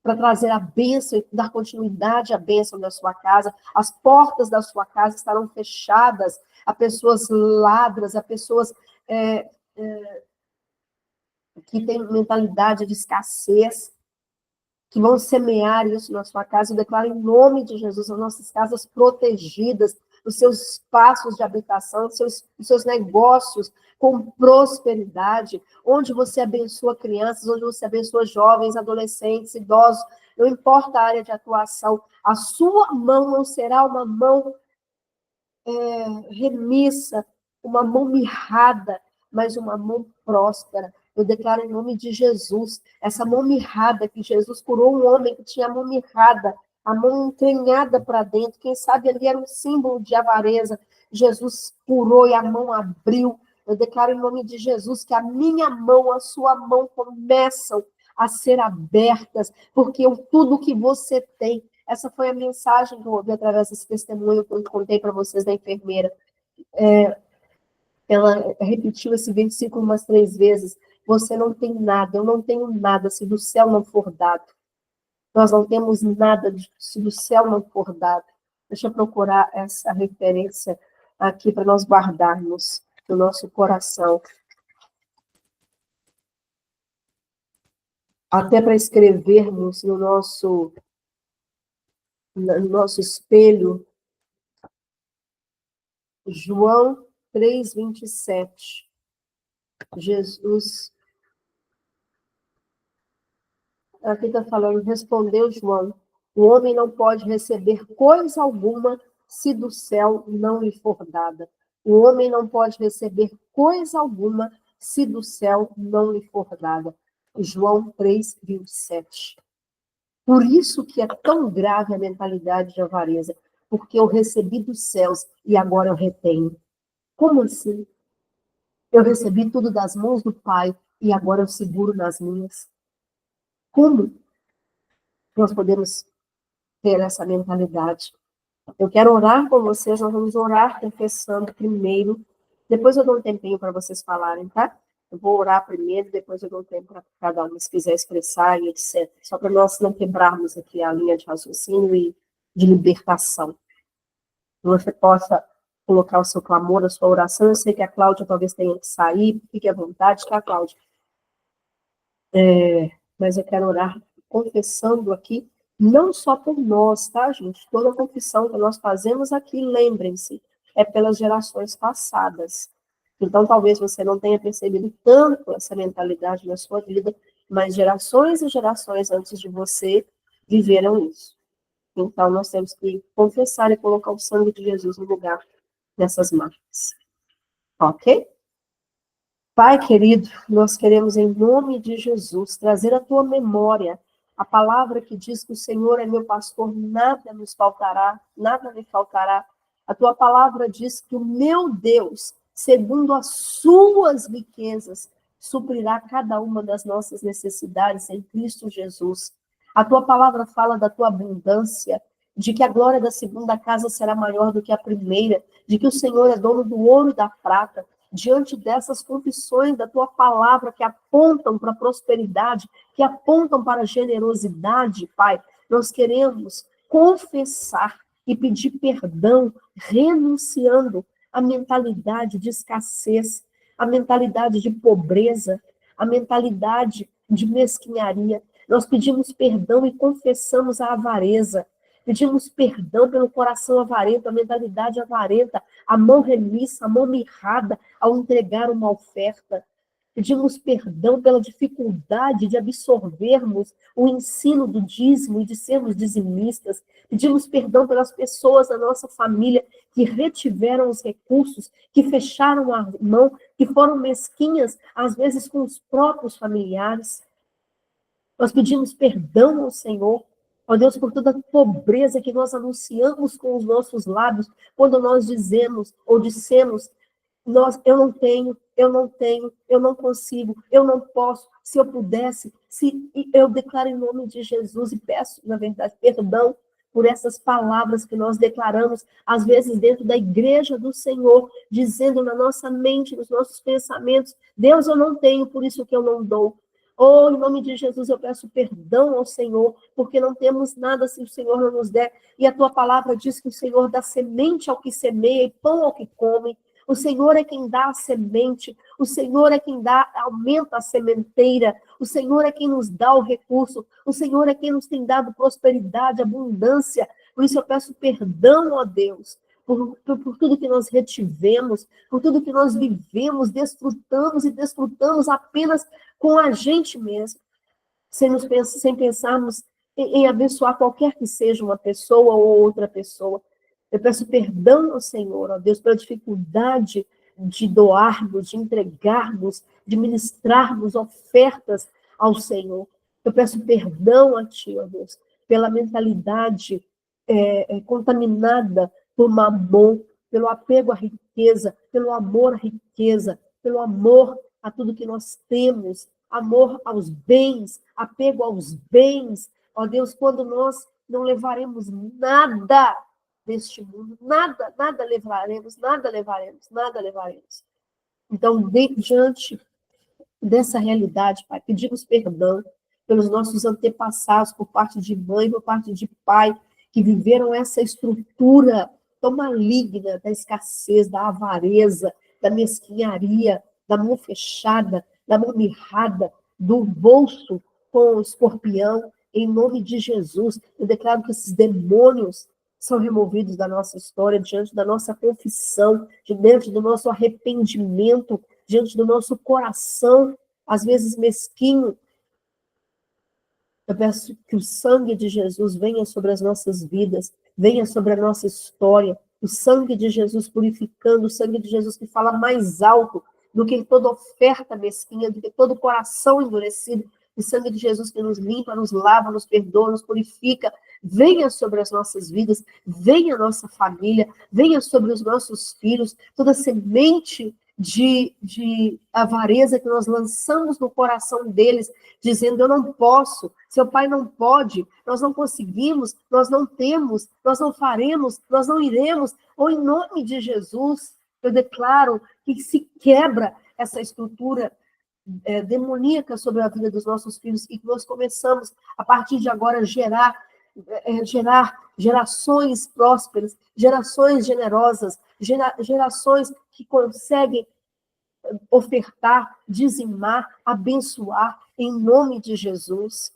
Speaker 1: para trazer a bênção e dar continuidade à bênção da sua casa. As portas da sua casa estarão fechadas a pessoas ladras, a pessoas que têm mentalidade de escassez, que vão semear isso na sua casa. Eu declaro em nome de Jesus as nossas casas protegidas, os seus espaços de habitação, os seus negócios com prosperidade, onde você abençoa crianças, onde você abençoa jovens, adolescentes, idosos, não importa a área de atuação, a sua mão não será uma mão remissa, uma mão mirrada, mas uma mão próspera. Eu declaro em nome de Jesus, essa mão mirrada, que Jesus curou um homem que tinha a mão mirrada, a mão entranhada para dentro, quem sabe ali era um símbolo de avareza. Jesus curou e a mão abriu. Eu declaro em nome de Jesus que a minha mão, a sua mão começam a ser abertas, porque tudo que você tem. Essa foi a mensagem que eu ouvi através desse testemunho que eu contei para vocês da enfermeira. Ela repetiu esse versículo umas 3 vezes. Você não tem nada, eu não tenho nada, se do céu não for dado. Nós não temos nada se do céu não for dado. Deixa eu procurar essa referência aqui para nós guardarmos no nosso coração. Até para escrevermos no nosso espelho. João 3:27. Jesus, aqui está falando, respondeu João, o homem não pode receber coisa alguma se do céu não lhe for dada. O homem não pode receber coisa alguma se do céu não lhe for dada. João 3:27. Por isso que é tão grave a mentalidade de avareza, porque eu recebi dos céus e agora eu retenho. Como assim? Eu recebi tudo das mãos do Pai e agora eu seguro nas minhas. Como nós podemos ter essa mentalidade? Eu quero orar com vocês, nós vamos orar confessando primeiro, depois eu dou um tempinho para vocês falarem, tá? Eu vou orar primeiro, depois eu dou um tempo para cada um, se quiser expressar e etc. Só para nós não quebrarmos aqui a linha de raciocínio e de libertação. Você possa colocar o seu clamor, a sua oração. Eu sei que a Cláudia talvez tenha que sair, fique à vontade, tá, Cláudia? Mas eu quero orar confessando aqui, não só por nós, tá, gente? Toda a confissão que nós fazemos aqui, lembrem-se, é pelas gerações passadas. Então, talvez você não tenha percebido tanto essa mentalidade na sua vida, mas gerações e gerações antes de você viveram isso. Então, nós temos que confessar e colocar o sangue de Jesus no lugar dessas marcas. Ok? Pai querido, nós queremos, em nome de Jesus, trazer à tua memória a palavra que diz que o Senhor é meu pastor, nada nos faltará, nada me faltará. A tua palavra diz que o meu Deus, segundo as suas riquezas, suprirá cada uma das nossas necessidades em Cristo Jesus. A tua palavra fala da tua abundância, de que a glória da segunda casa será maior do que a primeira, de que o Senhor é dono do ouro e da prata. Diante dessas confissões da tua palavra que apontam para a prosperidade, que apontam para a generosidade, Pai, nós queremos confessar e pedir perdão, renunciando à mentalidade de escassez, à mentalidade de pobreza, à mentalidade de mesquinharia. Nós pedimos perdão e confessamos a avareza. Pedimos perdão pelo coração avarento, a mentalidade avarenta, a mão remissa, a mão mirrada ao entregar uma oferta. Pedimos perdão pela dificuldade de absorvermos o ensino do dízimo e de sermos dizimistas. Pedimos perdão pelas pessoas da nossa família que retiveram os recursos, que fecharam a mão, que foram mesquinhas, às vezes com os próprios familiares. Nós pedimos perdão ao Senhor, ó Deus, por toda a pobreza que nós anunciamos com os nossos lábios, quando nós dizemos ou dissemos, eu não tenho, eu não consigo, eu não posso, se eu pudesse, eu declaro em nome de Jesus e peço, na verdade, perdão por essas palavras que nós declaramos, às vezes dentro da igreja do Senhor, dizendo na nossa mente, nos nossos pensamentos, Deus, eu não tenho, por isso que eu não dou. Oh, em nome de Jesus, eu peço perdão ao Senhor, porque não temos nada se o Senhor não nos der. E a tua palavra diz que o Senhor dá semente ao que semeia e pão ao que come. O Senhor é quem dá a semente, o Senhor é quem aumenta a sementeira, o Senhor é quem nos dá o recurso, o Senhor é quem nos tem dado prosperidade, abundância. Por isso eu peço perdão, ó Deus, por tudo que nós retivemos, por tudo que nós vivemos, desfrutamos e desfrutamos apenas com a gente mesmo, sem pensarmos em abençoar qualquer que seja uma pessoa ou outra pessoa. Eu peço perdão ao Senhor, ó Deus, pela dificuldade de doarmos, de entregarmos, de ministrarmos ofertas ao Senhor. Eu peço perdão a Ti, ó Deus, pela mentalidade contaminada por mamon, pelo apego à riqueza, pelo amor à riqueza, pelo amor a tudo que nós temos, amor aos bens, apego aos bens. Ó Deus, quando nós não levaremos nada deste mundo, nada levaremos, nada levaremos. Então, diante dessa realidade, Pai, pedimos perdão pelos nossos antepassados, por parte de mãe, por parte de pai, que viveram essa estrutura tão maligna da escassez, da avareza, da mesquinharia, da mão fechada, da mão mirrada, do bolso com o escorpião. Em nome de Jesus, eu declaro que esses demônios são removidos da nossa história, diante da nossa confissão, diante do nosso arrependimento, diante do nosso coração, às vezes mesquinho. Eu peço que o sangue de Jesus venha sobre as nossas vidas, venha sobre a nossa história, o sangue de Jesus purificando, o sangue de Jesus que fala mais alto do que toda oferta mesquinha, do que todo coração endurecido, o sangue de Jesus que nos limpa, nos lava, nos perdoa, nos purifica, venha sobre as nossas vidas, venha a nossa família, venha sobre os nossos filhos, toda semente de avareza que nós lançamos no coração deles, dizendo, eu não posso, seu pai não pode, nós não conseguimos, nós não temos, nós não faremos, nós não iremos, ou em nome de Jesus, eu declaro que se quebra essa estrutura demoníaca sobre a vida dos nossos filhos e que nós começamos, a partir de agora, gerar gerações prósperas, gerações generosas, gerações que conseguem ofertar, dizimar, abençoar, em nome de Jesus,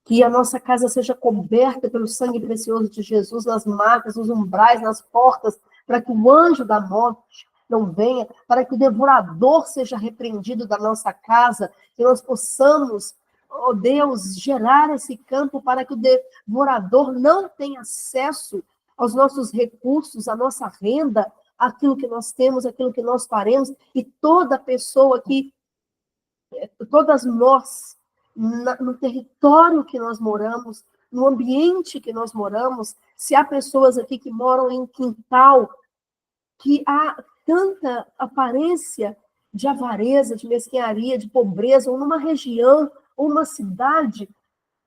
Speaker 1: que a nossa casa seja coberta pelo sangue precioso de Jesus, nas marcas, nos umbrais, nas portas, para que o anjo da morte não venha, para que o devorador seja repreendido da nossa casa, que nós possamos, ó Deus, gerar esse campo para que o devorador não tenha acesso aos nossos recursos, à nossa renda, aquilo que nós temos, aquilo que nós faremos, e toda pessoa que, todas nós, no território que nós moramos, no ambiente que nós moramos, se há pessoas aqui que moram em quintal, que há tanta aparência de avareza, de mesquinharia, de pobreza, ou numa região, ou numa cidade,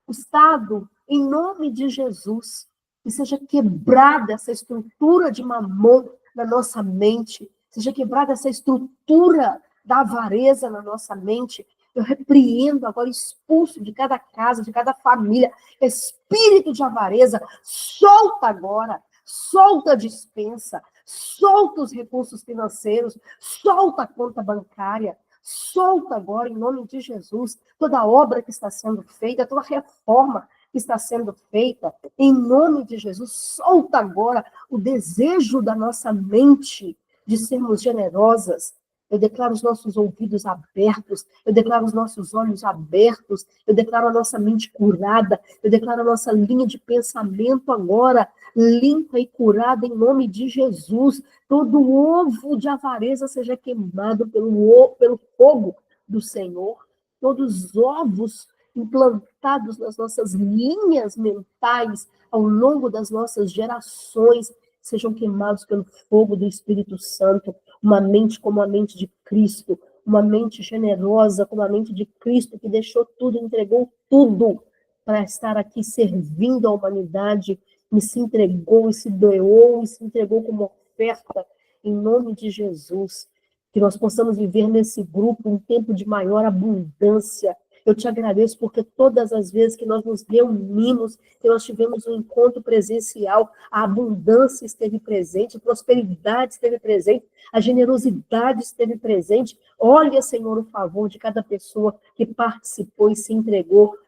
Speaker 1: estado, em nome de Jesus, que seja quebrada essa estrutura de mamon na nossa mente, seja quebrada essa estrutura da avareza na nossa mente. Eu repreendo agora, expulso de cada casa, de cada família, espírito de avareza, solta agora, solta a dispensa, solta os recursos financeiros, solta a conta bancária, solta agora, em nome de Jesus, toda obra que está sendo feita, toda reforma que está sendo feita, em nome de Jesus, solta agora o desejo da nossa mente de sermos generosas. Eu declaro os nossos ouvidos abertos, eu declaro os nossos olhos abertos, eu declaro a nossa mente curada, eu declaro a nossa linha de pensamento agora limpa e curada em nome de Jesus. Todo ovo de avareza seja queimado pelo fogo do Senhor. Todos os ovos implantados nas nossas linhas mentais ao longo das nossas gerações sejam queimados pelo fogo do Espírito Santo. Uma mente como a mente de Cristo, uma mente generosa como a mente de Cristo, que deixou tudo, entregou tudo para estar aqui servindo a humanidade, e se entregou, e se doou, e se entregou como oferta, em nome de Jesus. Que nós possamos viver nesse grupo um tempo de maior abundância. Eu te agradeço porque todas as vezes que nós nos reunimos, que nós tivemos um encontro presencial, a abundância esteve presente, a prosperidade esteve presente, a generosidade esteve presente. Olha, Senhor, o favor de cada pessoa que participou e se entregou,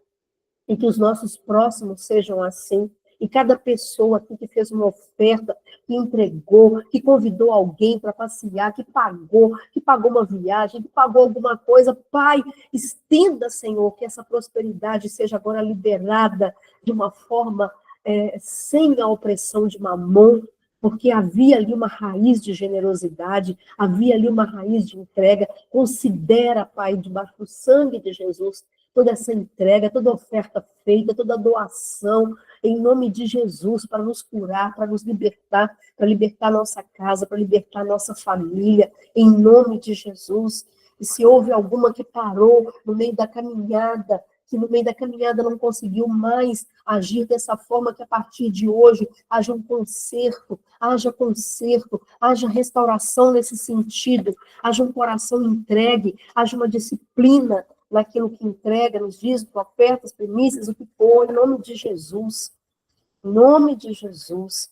Speaker 1: e que os nossos próximos sejam assim. E cada pessoa aqui que fez uma oferta, que entregou, que convidou alguém para passear, que pagou uma viagem, que pagou alguma coisa, Pai, estenda, Senhor, que essa prosperidade seja agora liberada de uma forma sem a opressão de Mamon, porque havia ali uma raiz de generosidade, havia ali uma raiz de entrega. Considera, Pai, debaixo do sangue de Jesus, toda essa entrega, toda oferta feita, toda doação, em nome de Jesus, para nos curar, para libertar nossa casa, para libertar nossa família, em nome de Jesus. E se houve alguma que parou no meio da caminhada, que no meio da caminhada não conseguiu mais agir dessa forma, que a partir de hoje haja um conserto, haja restauração nesse sentido, haja um coração entregue, haja uma disciplina naquilo que entrega, nos dízimos, ofertas, primícias, o que for, em nome de Jesus. Em nome de Jesus.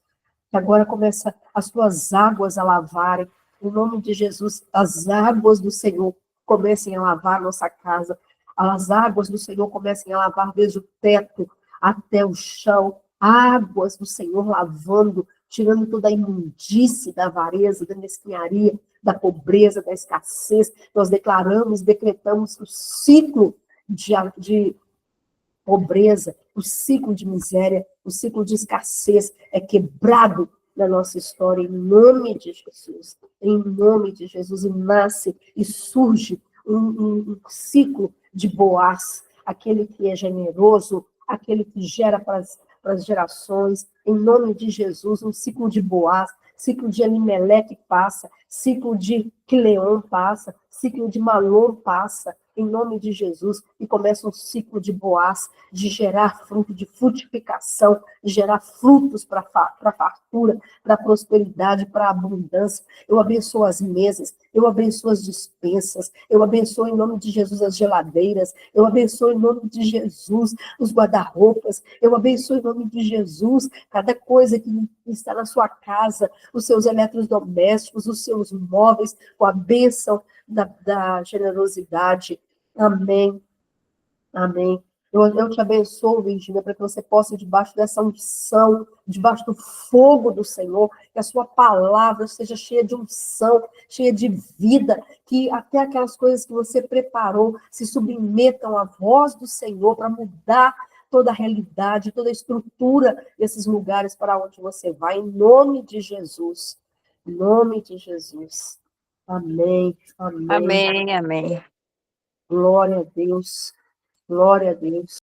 Speaker 1: Que agora começa as tuas águas a lavarem. Em nome de Jesus, as águas do Senhor comecem a lavar nossa casa. As águas do Senhor comecem a lavar desde o teto até o chão. Águas do Senhor lavando, tirando toda a imundície da avareza, da mesquinharia, da pobreza, da escassez. Nós declaramos, decretamos o ciclo de pobreza, o ciclo de miséria, o ciclo de escassez é quebrado na nossa história, em nome de Jesus. Em nome de Jesus, e nasce e surge um ciclo de Boaz, aquele que é generoso, aquele que gera para as gerações, em nome de Jesus, um ciclo de Boaz, ciclo de Elimeleque passa, ciclo de Quileon passa, ciclo de Malom passa, em nome de Jesus, e começa um ciclo de Boaz, de gerar fruto, de frutificação, de gerar frutos para a fartura, para a prosperidade, para a abundância. Eu abençoo as mesas, eu abençoo as despensas, eu abençoo em nome de Jesus as geladeiras, eu abençoo em nome de Jesus os guarda-roupas, eu abençoo em nome de Jesus cada coisa que está na sua casa, os seus eletrodomésticos, os seus móveis, com a bênção da generosidade. Amém. Amém. Eu te abençoo, Virgínia, para que você possa, debaixo dessa unção, debaixo do fogo do Senhor, que a sua palavra seja cheia de unção, cheia de vida, que até aquelas coisas que você preparou se submetam à voz do Senhor para mudar toda a realidade, toda a estrutura desses lugares para onde você vai, em nome de Jesus. Em nome de Jesus. Amém. Amém.
Speaker 2: Amém, amém.
Speaker 1: Glória a Deus. Glória a Deus.